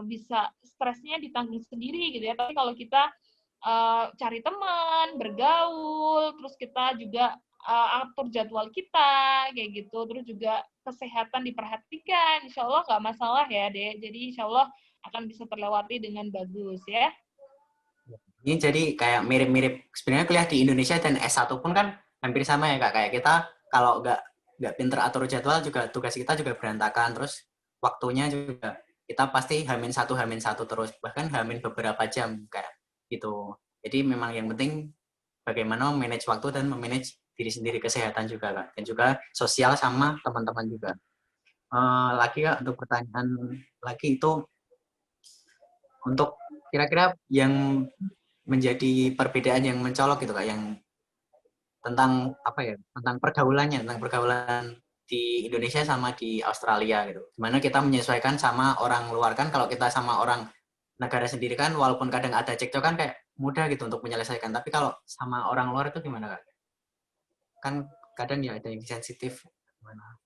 bisa stresnya ditanggung sendiri gitu ya tapi kalau kita cari teman bergaul terus kita juga atur jadwal kita kayak gitu terus juga kesehatan diperhatikan insya Allah nggak masalah ya deh jadi insya Allah akan bisa terlewati dengan bagus ya. Ini jadi kayak mirip-mirip sebenarnya kuliah di Indonesia dan S1 pun kan hampir sama ya Kak. Kayak kita kalau nggak pinter atur jadwal juga tugas kita juga berantakan. Terus waktunya juga kita pasti H-1 H-1 terus bahkan H- beberapa jam kayak gitu. Jadi memang yang penting bagaimana manage waktu dan memanage diri sendiri kesehatan juga Kak. Dan juga sosial sama teman-teman juga. Lagi Kak untuk pertanyaan lagi itu untuk kira-kira yang menjadi perbedaan yang mencolok gitu Kak, yang tentang apa ya, tentang pergaulan di Indonesia sama di Australia gitu. Gimana kita menyesuaikan sama orang luar kan kalau kita sama orang negara sendiri kan walaupun kadang ada cekcok kan kayak mudah gitu untuk menyelesaikan. Tapi kalau sama orang luar itu gimana Kak? Kan kadang ya ada yang sensitif gimana?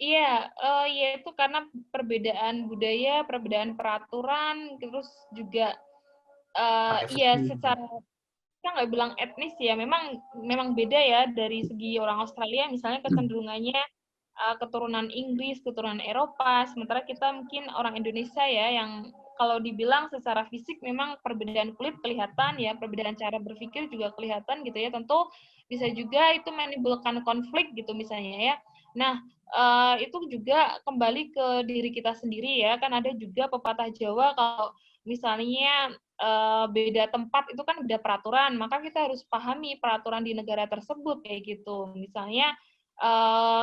Iya, ya itu karena perbedaan budaya, perbedaan peraturan, terus juga Pakai iya fikih. secara kita nggak bilang etnis ya, memang memang beda ya dari segi orang Australia, misalnya kecenderungannya keturunan Inggris, keturunan Eropa, sementara kita mungkin orang Indonesia ya yang kalau dibilang secara fisik memang perbedaan kulit kelihatan ya, perbedaan cara berpikir juga kelihatan gitu ya. Tentu bisa juga itu menimbulkan konflik gitu misalnya ya. Nah, itu juga kembali ke diri kita sendiri ya. Kan ada juga pepatah Jawa kalau misalnya beda tempat itu kan beda peraturan, maka kita harus pahami peraturan di negara tersebut kayak gitu. Misalnya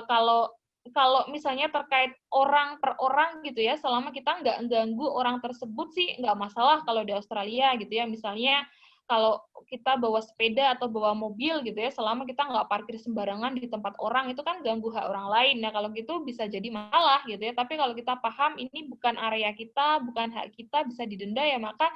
kalau kalau misalnya terkait orang per orang gitu ya, selama kita nggak ganggu orang tersebut sih nggak masalah kalau di Australia gitu ya. Misalnya kalau kita bawa sepeda atau bawa mobil gitu ya, selama kita nggak parkir sembarangan di tempat orang, itu kan ganggu hak orang lain. Nah, kalau gitu bisa jadi masalah gitu ya. Tapi kalau kita paham ini bukan area kita, bukan hak kita, bisa didenda ya, maka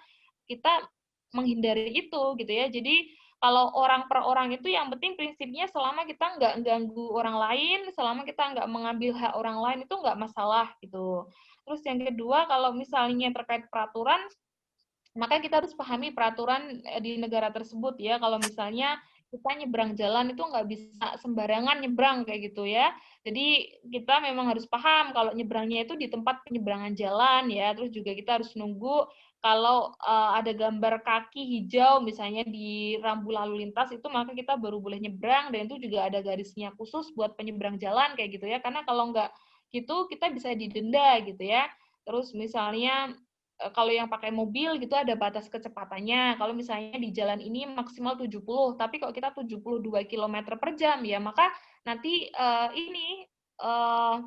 kita menghindari itu gitu ya. Jadi kalau orang per orang itu yang penting prinsipnya selama kita nggak ganggu orang lain, selama kita nggak mengambil hak orang lain itu nggak masalah gitu. Terus yang kedua, kalau misalnya terkait peraturan, maka kita harus pahami peraturan di negara tersebut ya. Kalau misalnya kita nyebrang jalan itu nggak bisa sembarangan nyebrang kayak gitu ya. Jadi kita memang harus paham kalau nyebrangnya itu di tempat penyeberangan jalan ya. Terus juga kita harus nunggu kalau ada gambar kaki hijau misalnya di rambu lalu lintas itu maka kita baru boleh nyebrang, dan itu juga ada garisnya khusus buat penyeberang jalan kayak gitu ya. Karena kalau nggak gitu kita bisa didenda gitu ya. Terus misalnya kalau yang pakai mobil gitu ada batas kecepatannya. Kalau misalnya di jalan ini maksimal 70, tapi kalau kita 72 km per jam ya, maka nanti ini uh,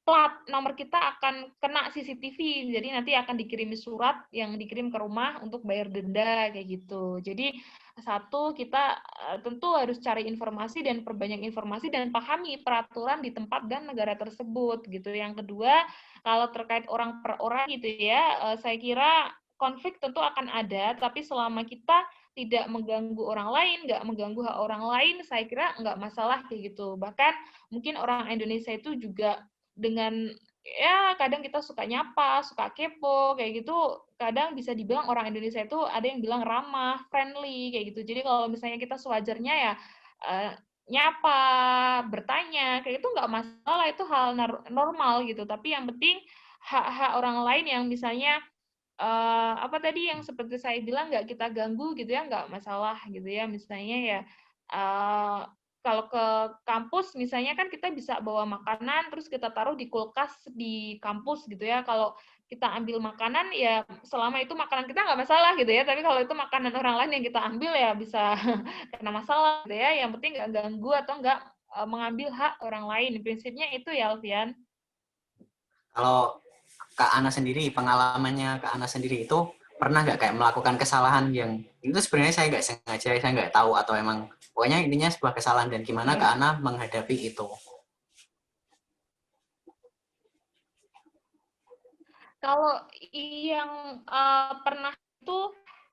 plat nomor kita akan kena CCTV. Jadi nanti akan dikirimi surat yang dikirim ke rumah untuk bayar denda kayak gitu. Jadi satu, kita tentu harus cari informasi dan perbanyak informasi dan pahami peraturan di tempat dan negara tersebut gitu. Yang kedua, kalau terkait orang per orang gitu ya, saya kira konflik tentu akan ada, tapi selama kita tidak mengganggu orang lain, nggak mengganggu hak orang lain, saya kira nggak masalah kayak gitu. Bahkan mungkin orang Indonesia itu juga dengan ya kadang kita suka nyapa, suka kepo kayak gitu, kadang bisa dibilang orang Indonesia itu ada yang bilang ramah, friendly kayak gitu. Jadi kalau misalnya kita sewajarnya ya uh, nyapa, bertanya kayak itu nggak masalah, itu hal normal gitu. Tapi yang penting hak-hak orang lain yang misalnya apa tadi yang seperti saya bilang nggak kita ganggu gitu ya, nggak masalah gitu ya. Misalnya ya kalau ke kampus misalnya kan kita bisa bawa makanan terus kita taruh di kulkas di kampus gitu ya. Kalau kita ambil makanan ya selama itu makanan kita nggak masalah gitu ya. Tapi kalau itu makanan orang lain yang kita ambil ya bisa kena masalah gitu ya. Yang penting nggak ganggu atau nggak mengambil hak orang lain. Prinsipnya itu ya, Alfian. Kalau Kak Ana sendiri, pengalamannya Kak Ana sendiri itu pernah nggak kayak melakukan kesalahan yang itu sebenarnya saya nggak sengaja, saya nggak tahu atau emang pokoknya intinya sebuah kesalahan, dan gimana Kak Ana menghadapi itu? Kalau yang pernah itu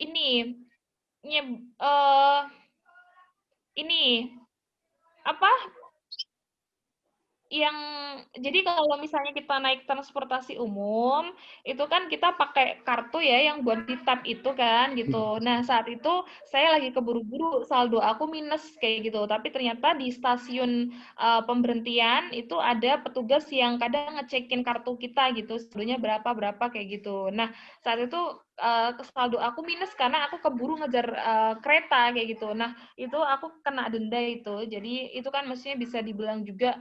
ini ini apa yang jadi kalau misalnya kita naik transportasi umum itu kan kita pakai kartu ya yang buat di tap itu kan gitu. Nah saat itu saya lagi keburu-buru, saldo aku minus kayak gitu. Tapi ternyata di stasiun pemberhentian itu ada petugas yang kadang ngecekin kartu kita gitu, saldonya berapa berapa kayak gitu. Nah saat itu saldo aku minus karena aku keburu ngejar kereta kayak gitu. Nah itu aku kena denda itu. Jadi itu kan mestinya bisa dibilang juga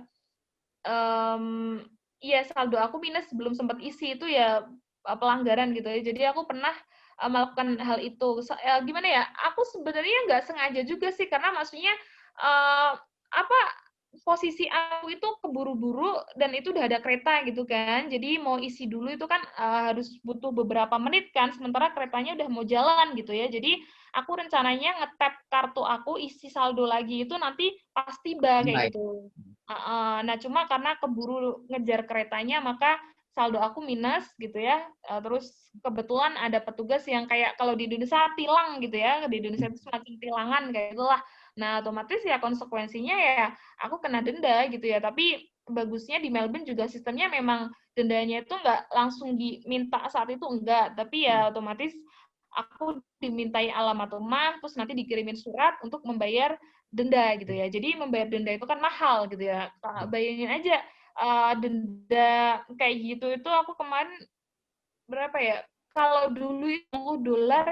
iya saldo aku minus belum sempat isi itu ya pelanggaran gitu ya. Jadi aku pernah melakukan hal itu. Gimana ya? Aku sebenarnya nggak sengaja juga sih karena maksudnya apa posisi aku itu keburu-buru dan itu udah ada kereta gitu kan. Jadi mau isi dulu itu kan harus butuh beberapa menit kan. Sementara keretanya udah mau jalan gitu ya. Jadi aku rencananya nge-tap kartu aku isi saldo lagi itu nanti pas tiba kayak Baik. gitu. Nah, cuma karena keburu ngejar keretanya, maka saldo aku minus gitu ya. Terus kebetulan ada petugas yang kayak kalau di Indonesia tilang gitu ya, di Indonesia itu semacam tilangan kayak itulah. Nah, otomatis ya konsekuensinya ya aku kena denda gitu ya. Tapi bagusnya di Melbourne juga sistemnya memang dendanya itu nggak langsung diminta saat itu, enggak, tapi ya otomatis aku dimintai alamat rumah, terus nanti dikirimin surat untuk membayar denda gitu ya. Jadi membayar denda itu kan mahal gitu ya. Bayangin aja denda kayak gitu itu aku kemarin berapa ya? Kalau dulu itu $10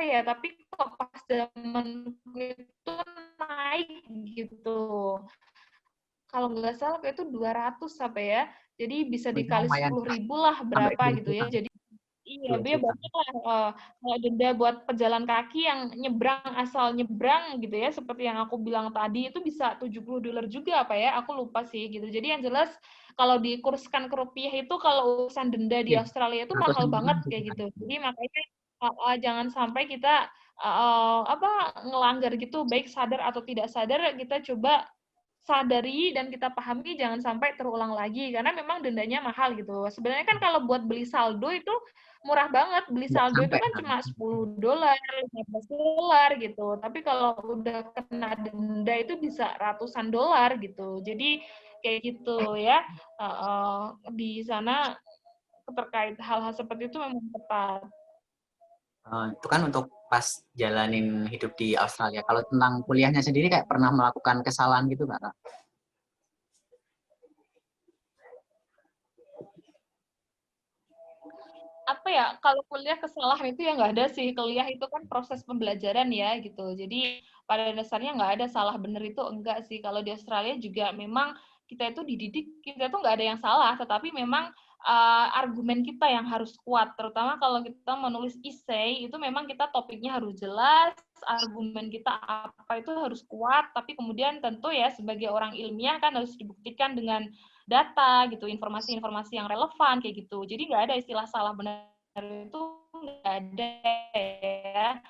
ya, tapi kok pas zaman itu naik gitu. Kalau nggak salah kayak itu 200 apa ya. Jadi bisa Itu dikali lumayan 10.000 lah sampai berapa 2 gitu ya. juta. Jadi iya, 2 dia juta. banyak lah kalau denda buat pejalan kaki yang nyebrang asal nyebrang gitu ya, seperti yang aku bilang tadi itu bisa $70 juga apa ya, aku lupa sih gitu. Jadi yang jelas kalau dikurskan ke rupiah itu kalau urusan denda di Iya, Australia itu mahal ratusan juta banget gitu kayak kan. gitu. Jadi makanya jangan sampai kita apa ngelanggar gitu, baik sadar atau tidak sadar kita coba sadari dan kita pahami jangan sampai terulang lagi karena memang dendanya mahal gitu. Sebenarnya kan kalau buat beli saldo itu murah banget. Beli Nggak saldo itu sampai kan kan. cuma $10, $15 gitu. Tapi kalau udah kena denda itu bisa ratusan dolar gitu. Jadi kayak gitu ya. Di sana terkait hal-hal seperti itu memang tepat. Itu kan untuk pas jalanin hidup di Australia. Kalau tentang kuliahnya sendiri kayak pernah melakukan kesalahan gitu nggak, Kak? Apa ya, kalau kuliah kesalahan itu ya nggak ada sih. Kuliah itu kan proses pembelajaran ya gitu. Jadi pada dasarnya nggak ada salah benar itu enggak sih. Kalau di Australia juga memang kita itu dididik, kita tuh nggak ada yang salah, tetapi memang argumen kita yang harus kuat. Terutama kalau kita menulis essay, itu memang kita topiknya harus jelas, argumen kita apa itu harus kuat, tapi kemudian tentu ya sebagai orang ilmiah kan harus dibuktikan dengan data gitu, informasi-informasi yang relevan kayak gitu. Jadi nggak ada istilah salah benar itu nggak ada ya.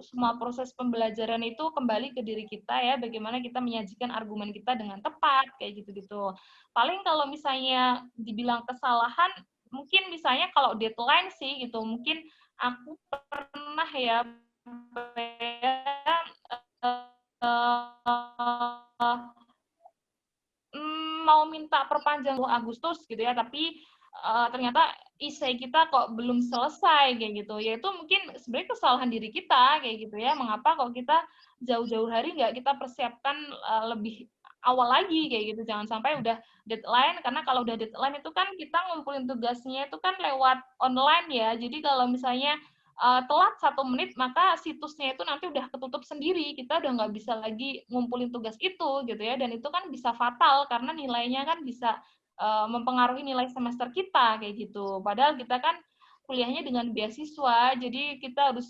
Semua proses pembelajaran itu kembali ke diri kita ya, bagaimana kita menyajikan argumen kita dengan tepat kayak gitu-gitu. Paling kalau misalnya dibilang kesalahan, mungkin misalnya kalau deadline sih gitu, mungkin aku pernah ya mau minta perpanjang 2 Agustus gitu ya, tapi ternyata essay kita kok belum selesai kayak gitu. Ya itu mungkin sebenarnya kesalahan diri kita kayak gitu ya. Mengapa kok kita jauh-jauh hari nggak kita persiapkan lebih awal lagi kayak gitu. Jangan sampai udah deadline, karena kalau udah deadline itu kan kita ngumpulin tugasnya itu kan lewat online ya. Jadi kalau misalnya telat 1 menit, maka situsnya itu nanti udah ketutup sendiri. Kita udah nggak bisa lagi ngumpulin tugas itu gitu ya. Dan itu kan bisa fatal karena nilainya kan bisa mempengaruhi nilai semester kita kayak gitu. Padahal kita kan kuliahnya dengan beasiswa, jadi kita harus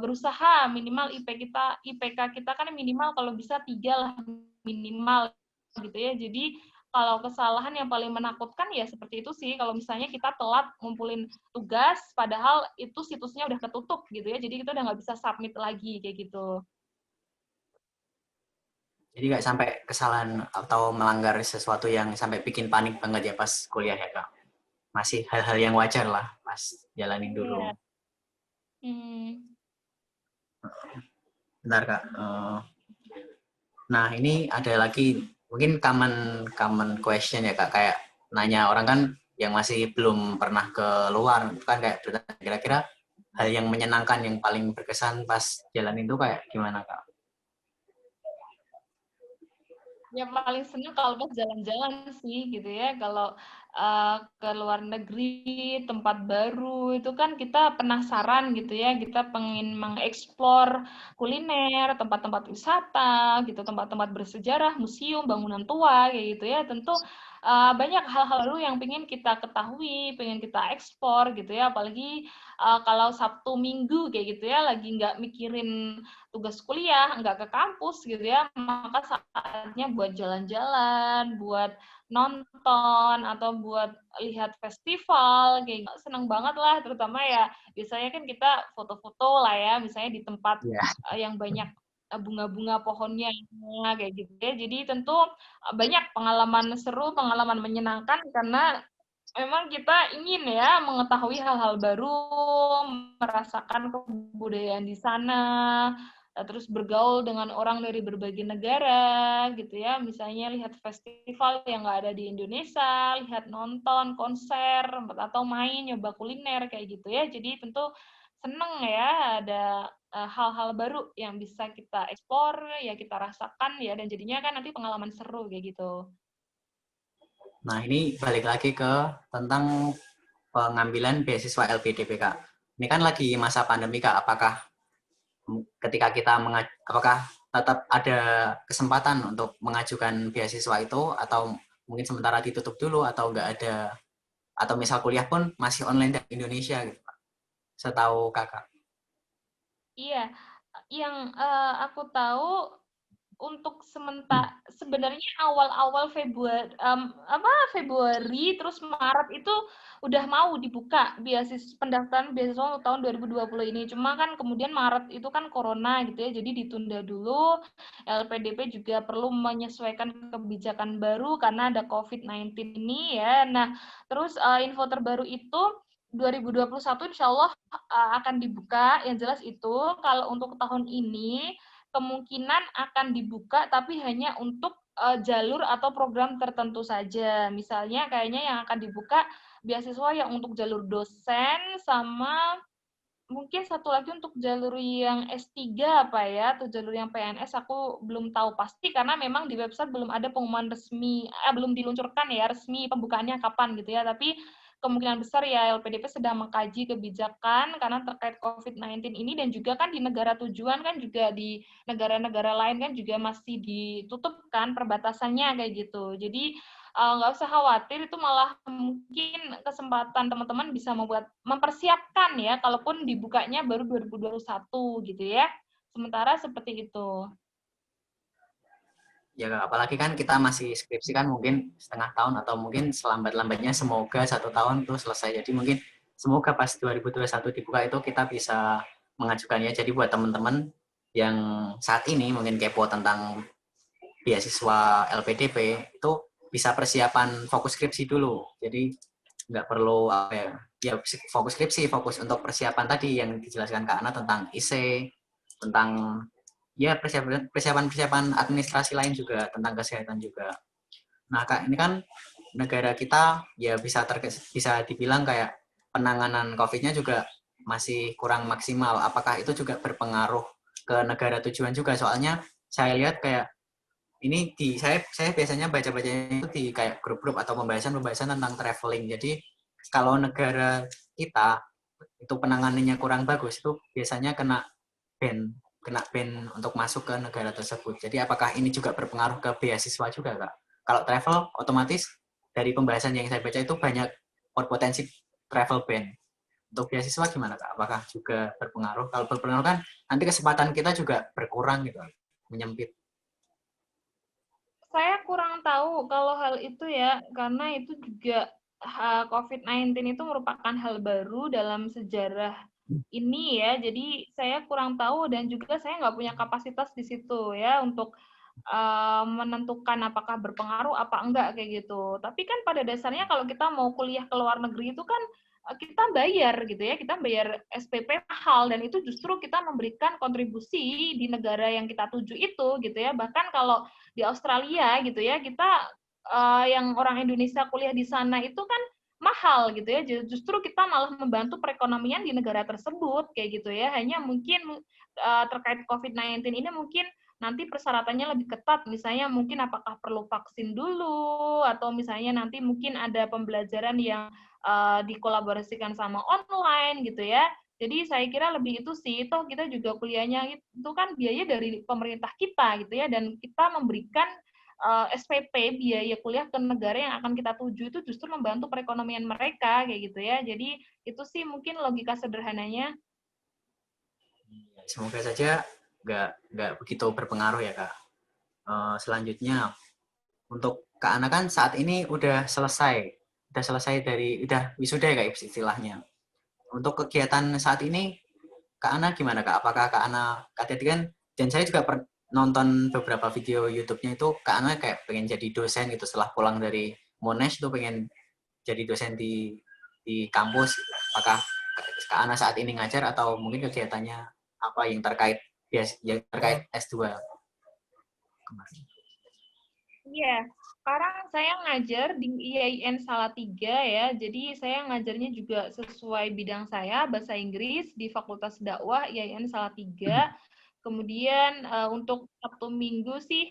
berusaha minimal IPK kita kan minimal kalau bisa 3 lah minimal gitu ya. Jadi kalau kesalahan yang paling menakutkan ya seperti itu sih, kalau misalnya kita telat ngumpulin tugas, padahal itu situsnya udah ketutup gitu ya, jadi kita udah nggak bisa submit lagi kayak gitu. Jadi nggak sampai kesalahan atau melanggar sesuatu yang sampai bikin panik banget ya pas kuliah ya, Kak? Masih hal-hal yang wajar lah pas jalanin dulu. Iya. Hmm. Bentar, Kak. Nah, ini ada lagi mungkin common common question ya, Kak. Kayak nanya orang kan yang masih belum pernah ke luar, kan kayak kira-kira hal yang menyenangkan yang paling berkesan pas jalan itu kayak gimana, Kak? Yang paling seneng kalau pas jalan-jalan sih gitu ya, kalau ke luar negeri, tempat baru, itu kan kita penasaran gitu ya, kita pengen mengeksplor kuliner, tempat-tempat wisata gitu, tempat-tempat bersejarah, museum, bangunan tua kayak gitu ya. Tentu banyak hal-hal baru yang pengen kita ketahui, pengen kita eksplor gitu ya, apalagi kalau Sabtu Minggu kayak gitu ya, lagi nggak mikirin tugas kuliah, nggak ke kampus gitu ya, maka saatnya buat jalan-jalan, buat nonton, atau buat lihat festival, kayak gitu. Seneng banget lah, terutama ya biasanya kan kita foto-foto lah ya, misalnya di tempat Ya, yang banyak bunga-bunga pohonnya kayak gitu ya. Jadi tentu banyak pengalaman seru, pengalaman menyenangkan karena memang kita ingin ya mengetahui hal-hal baru, merasakan kebudayaan di sana, terus bergaul dengan orang dari berbagai negara gitu ya, misalnya lihat festival yang nggak ada di Indonesia, lihat nonton konser atau main nyoba kuliner kayak gitu ya. Jadi tentu seneng ya ada hal-hal baru yang bisa kita eksplor ya, kita rasakan ya, dan jadinya kan nanti pengalaman seru kayak gitu. Nah, ini balik lagi ke tentang pengambilan beasiswa LPDP, Kak. Ini kan lagi masa pandemi, Kak. Apakah ketika kita apakah tetap ada kesempatan untuk mengajukan beasiswa itu, atau mungkin sementara ditutup dulu, atau nggak ada, atau misal kuliah pun masih online dari Indonesia gitu, Pak, setahu Kakak? Iya, yang aku tahu untuk sebenarnya awal-awal Februari terus Maret itu udah mau dibuka pendaftaran beasiswa untuk tahun 2020 ini. Cuma kan kemudian Maret itu kan corona gitu ya, jadi ditunda dulu. LPDP juga perlu menyesuaikan kebijakan baru karena ada COVID-19 ini ya. Nah, terus info terbaru itu 2021 insya Allah akan dibuka, yang jelas itu. Kalau untuk tahun ini kemungkinan akan dibuka tapi hanya untuk jalur atau program tertentu saja. Misalnya kayaknya yang akan dibuka beasiswa yang untuk jalur dosen, sama mungkin satu lagi untuk jalur yang S3 apa ya, atau jalur yang PNS, aku belum tahu pasti karena memang di website belum ada pengumuman resmi, belum diluncurkan ya resmi pembukaannya kapan gitu ya, tapi kemungkinan besar ya LPDP sedang mengkaji kebijakan karena terkait COVID-19 ini, dan juga kan di negara tujuan kan juga di negara-negara lain kan juga masih ditutup kan perbatasannya kayak gitu. Jadi nggak usah khawatir, itu malah mungkin kesempatan teman-teman bisa mempersiapkan ya, kalaupun dibukanya baru 2021 gitu ya. Sementara seperti itu. Ya, apalagi kan kita masih skripsi kan, mungkin setengah tahun atau mungkin selambat-lambatnya semoga 1 tahun tuh selesai. Jadi mungkin semoga pas 2021 dibuka itu kita bisa mengajukannya. Jadi buat teman-teman yang saat ini mungkin kepo tentang beasiswa LPDP itu bisa persiapan fokus skripsi dulu. Jadi nggak perlu apa ya, ya fokus skripsi, fokus untuk persiapan tadi yang dijelaskan Kak Ana tentang IC, tentang ya persiapan administrasi lain juga, tentang kesehatan juga. Nah Kak, ini kan negara kita ya bisa dibilang kayak penanganan COVID-nya juga masih kurang maksimal. Apakah itu juga berpengaruh ke negara tujuan juga? Soalnya saya lihat kayak ini saya biasanya baca-baca itu di kayak grup-grup atau pembahasan tentang traveling. Jadi kalau negara kita itu penanganannya kurang bagus, itu biasanya kena ban untuk masuk ke negara tersebut. Jadi apakah ini juga berpengaruh ke beasiswa juga, Kak? Kalau travel, otomatis dari pembahasan yang saya baca itu banyak potensi travel ban. Untuk beasiswa gimana, Kak? Apakah juga berpengaruh? Kalau berpengaruh kan nanti kesempatan kita juga berkurang gitu, menyempit. Saya kurang tahu kalau hal itu ya, karena itu juga COVID-19 itu merupakan hal baru dalam sejarah ini ya. Jadi saya kurang tahu, dan juga saya nggak punya kapasitas di situ ya untuk menentukan apakah berpengaruh apa enggak kayak gitu. Tapi kan pada dasarnya kalau kita mau kuliah ke luar negeri itu kan kita bayar gitu ya, kita bayar SPP mahal, dan itu justru kita memberikan kontribusi di negara yang kita tuju itu gitu ya. Bahkan kalau di Australia gitu ya, kita yang orang Indonesia kuliah di sana itu kan mahal gitu ya, justru kita malah membantu perekonomian di negara tersebut kayak gitu ya. Hanya mungkin terkait COVID-19 ini mungkin nanti persyaratannya lebih ketat, misalnya mungkin apakah perlu vaksin dulu, atau misalnya nanti mungkin ada pembelajaran yang dikolaborasikan sama online gitu ya. Jadi saya kira lebih itu sih, toh kita juga kuliahnya itu kan biaya dari pemerintah kita gitu ya, dan kita memberikan SPP biaya kuliah ke negara yang akan kita tuju itu justru membantu perekonomian mereka kayak gitu ya. Jadi itu sih mungkin logika sederhananya. Semoga saja nggak begitu berpengaruh ya, Kak. Selanjutnya untuk Kak Ana kan saat ini udah selesai dari udah wisuda ya Kak istilahnya. Untuk kegiatan saat ini Kak Ana gimana Kak? Apakah Kak Ana tadi kan, dan saya juga nonton beberapa video YouTube-nya itu Kak Ana kayak pengen jadi dosen gitu setelah pulang dari Monash tuh, pengen jadi dosen di kampus. Apakah Kak Ana saat ini ngajar atau mungkin kegiatannya apa yang terkait ya terkait S2 kemarin. Iya, sekarang saya ngajar di IAIN Salatiga ya. Jadi saya ngajarnya juga sesuai bidang saya, bahasa Inggris di Fakultas Dakwah IAIN Salatiga. Kemudian untuk Sabtu Minggu sih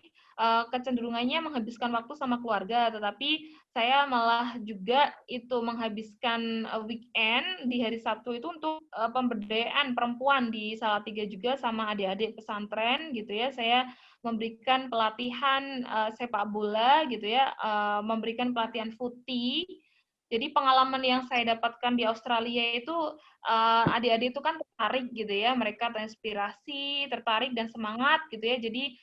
kecenderungannya menghabiskan waktu sama keluarga, tetapi saya malah juga itu menghabiskan weekend di hari Sabtu itu untuk pemberdayaan perempuan di Salatiga juga sama adik-adik pesantren gitu ya. Saya memberikan pelatihan sepak bola gitu ya, memberikan pelatihan footy. Jadi pengalaman yang saya dapatkan di Australia itu adik-adik itu kan tertarik gitu ya, mereka terinspirasi, tertarik dan semangat gitu ya. Jadi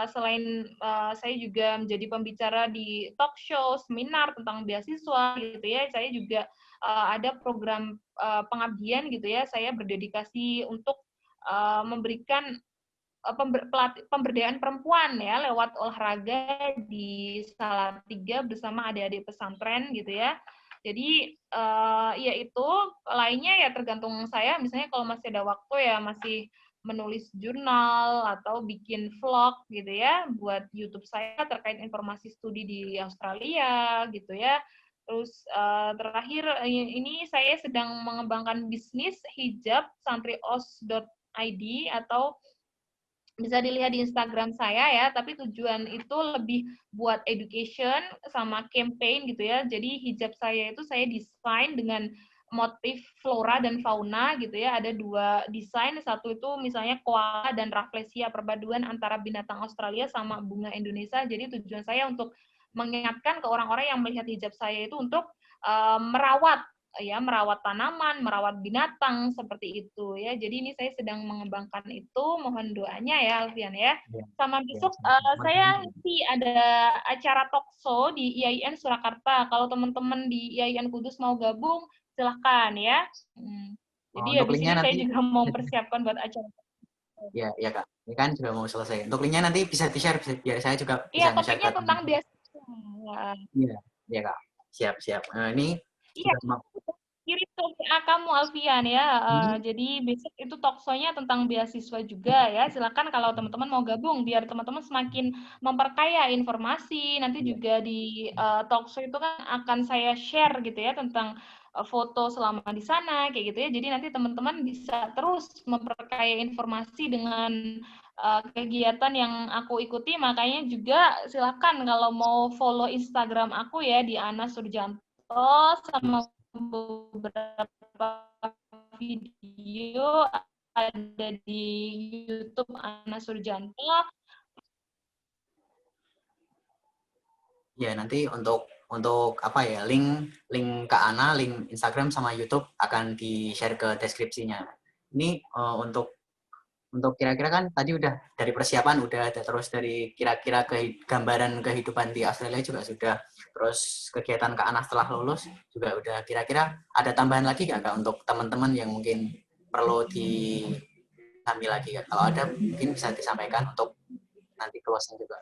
selain saya juga menjadi pembicara di talk show, seminar tentang beasiswa gitu ya, saya juga ada program pengabdian gitu ya. Saya berdedikasi untuk memberikan pemberdayaan perempuan ya lewat olahraga di Salatiga bersama adik-adik pesantren gitu ya. Jadi ya itu lainnya ya tergantung saya, misalnya kalau masih ada waktu ya masih menulis jurnal atau bikin vlog gitu ya buat YouTube saya terkait informasi studi di Australia gitu ya. Terus terakhir ini saya sedang mengembangkan bisnis hijab santrios.id atau bisa dilihat di Instagram saya ya, tapi tujuan itu lebih buat education sama campaign gitu ya. Jadi hijab saya itu saya desain dengan motif flora dan fauna gitu ya. Ada 2 desain, satu itu misalnya koala dan rafflesia, perpaduan antara binatang Australia sama bunga Indonesia. Jadi tujuan saya untuk mengingatkan ke orang-orang yang melihat hijab saya itu untuk merawat merawat tanaman, merawat binatang seperti itu ya. Jadi ini saya sedang mengembangkan itu, mohon doanya ya Alfian ya. Ya, Sama ya, besok sama-sama. saya sih ada acara talkshow di IAIN Surakarta. Kalau teman-teman di IAIN Kudus mau gabung, silahkan ya. Jadi Untuk habis linknya ini saya nanti, juga mau mempersiapkan buat acara. ya Kak, ini kan sudah mau selesai. Untuk linknya nanti bisa di-share, biar saya juga Iya, bisa nge-share ke topiknya tentang teman-teman. beasiswa. Ya. Iya, iya Kak. Siap, siap. Ini Iya, sudah mau. kirim ke WA kamu Alfian ya. Hmm, Jadi besok itu talkshow-nya tentang beasiswa juga ya. Silakan kalau teman-teman mau gabung biar teman-teman semakin memperkaya informasi. Nanti iya. juga di talkshow itu kan akan saya share gitu ya tentang foto selama di sana kayak gitu ya. Jadi nanti teman-teman bisa terus memperkaya informasi dengan kegiatan yang aku ikuti. Makanya juga silakan kalau mau follow Instagram aku ya di Ana Surjanto sama beberapa video ada di YouTube Ana Surjanto. Ya, nanti untuk apa ya, link link ke Ana, link Instagram sama YouTube akan di-share ke deskripsinya. Ini untuk kira-kira kan tadi udah dari persiapan udah ada, terus dari kira-kira gambaran kehidupan di Australia juga sudah, terus kegiatan Kak Ana setelah lulus juga udah. Kira-kira ada tambahan lagi nggak Kak untuk teman-teman yang mungkin perlu diambil lagi Kak? Kalau ada mungkin bisa disampaikan untuk nanti closing juga.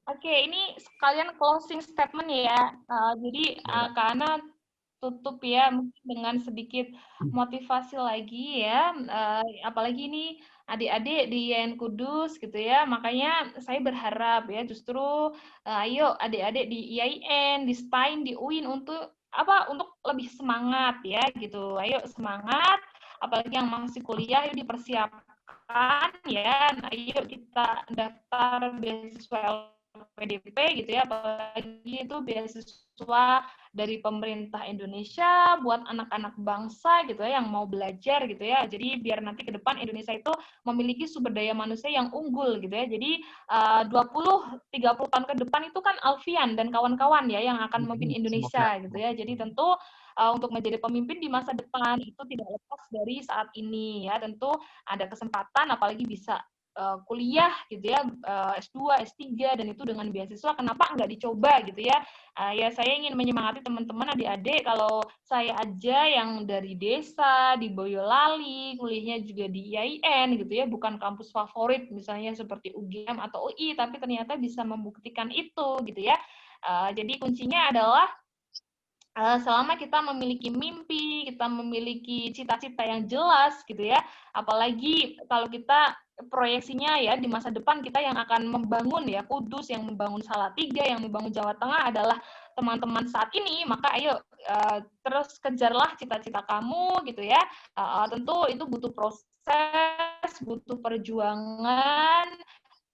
Oke, ini sekalian closing statement ya. Jadi Ya, Kak. karena tutup ya mungkin dengan sedikit motivasi lagi ya. Apalagi ini adik-adik di YN Kudus gitu ya. Makanya saya berharap ya justru ayo adik-adik di IAIN, di STAIN, di UIN untuk untuk lebih semangat ya gitu. Ayo semangat, apalagi yang masih kuliah yuk dipersiapkan ya. Nah, ayo kita daftar beasiswa PDP gitu ya, apalagi itu beasiswa dari pemerintah Indonesia buat anak-anak bangsa gitu ya yang mau belajar gitu ya. Jadi biar nanti ke depan Indonesia itu memiliki sumber daya manusia yang unggul gitu ya. Jadi 20-30 tahun ke depan itu kan Alfian dan kawan-kawan ya yang akan memimpin Semoga. Indonesia gitu ya. Jadi tentu untuk menjadi pemimpin di masa depan itu tidak lepas dari saat ini ya. Tentu ada kesempatan apalagi bisa kuliah gitu ya, S2, S3 dan itu dengan beasiswa, kenapa nggak dicoba gitu ya. Ya saya ingin menyemangati teman-teman adik-adik kalau saya aja yang dari desa di Boyolali, kuliahnya juga di IAIN gitu ya, bukan kampus favorit misalnya seperti UGM atau UI, tapi ternyata bisa membuktikan itu gitu ya. Jadi kuncinya adalah selama kita memiliki mimpi, kita memiliki cita-cita yang jelas gitu ya, apalagi kalau kita proyeksinya ya di masa depan kita yang akan membangun ya Kudus, yang membangun Salatiga, yang membangun Jawa Tengah adalah teman-teman saat ini, maka ayo terus kejarlah cita-cita kamu gitu ya. Tentu itu butuh proses, butuh perjuangan,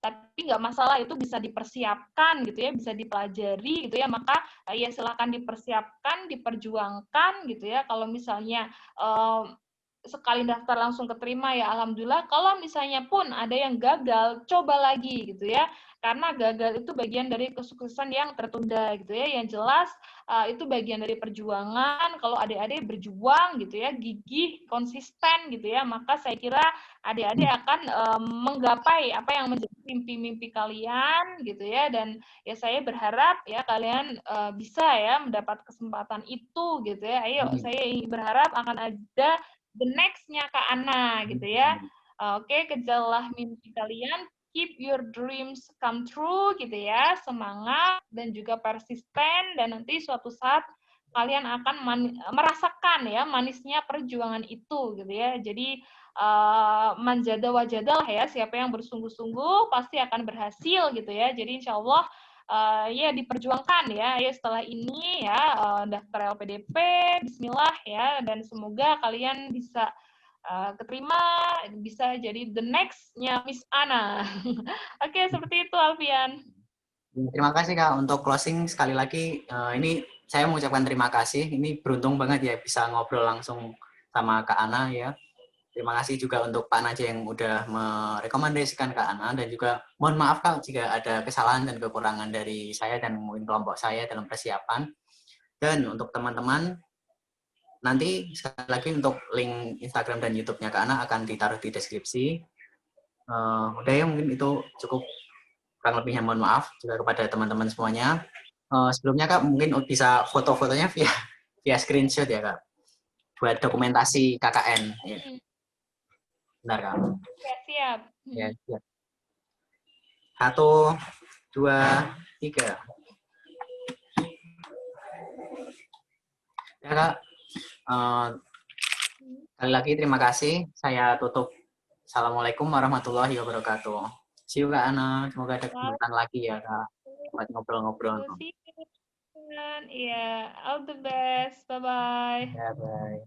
tapi nggak masalah, itu bisa dipersiapkan gitu ya, bisa dipelajari gitu ya, maka ya silakan dipersiapkan, diperjuangkan gitu ya. Kalau misalnya sekali daftar langsung keterima ya alhamdulillah, kalau misalnya pun ada yang gagal, coba lagi gitu ya, karena gagal itu bagian dari kesuksesan yang tertunda gitu ya. Yang jelas itu bagian dari perjuangan. Kalau adik-adik berjuang gitu ya, gigih, konsisten gitu ya, maka saya kira adik-adik akan menggapai apa yang menjadi mimpi-mimpi kalian gitu ya. Dan ya saya berharap ya kalian bisa ya mendapat kesempatan itu gitu ya. Ayo, saya berharap akan ada the next-nya Kak Ana gitu ya. Oke, kejarlah mimpi kalian, keep your dreams come true gitu ya. Semangat dan juga persisten, dan nanti suatu saat kalian akan merasakan ya manisnya perjuangan itu gitu ya. Jadi manjada wajada lah ya, siapa yang bersungguh-sungguh pasti akan berhasil gitu ya. Jadi insya Allah ya diperjuangkan ya. Ayo setelah ini ya daftar LPDP, Bismillah ya, dan semoga kalian bisa keterima, bisa jadi the next-nya Miss Ana. Oke, seperti itu Alfian. Terima kasih Kak untuk closing sekali lagi. Ini saya mengucapkan terima kasih. Ini beruntung banget ya bisa ngobrol langsung sama Kak Ana ya. Terima kasih juga untuk Pak Najwa yang udah merekomendasikan Kak Ana, dan juga mohon maaf Kak jika ada kesalahan dan kekurangan dari saya dan mungkin kelompok saya dalam persiapan. Dan untuk teman-teman, nanti sekali lagi untuk link Instagram dan YouTube-nya Kak Ana akan ditaruh di deskripsi. Udah ya, mungkin itu cukup, kurang lebihnya mohon maaf juga kepada teman-teman semuanya. Sebelumnya Kak mungkin bisa foto-fotonya via screenshot ya Kak, buat dokumentasi KKN. Ya. Bentar Kak. Ya, siap. Ya, siap. 1, 2, 3. Ya Kak, sekali lagi terima kasih. Saya tutup. Assalamualaikum warahmatullahi wabarakatuh. See you Kak Ana. Semoga ada kesempatan lagi ya Kak buat ngobrol-ngobrol. See you. Iya, all the best. Bye-bye. Ya, bye.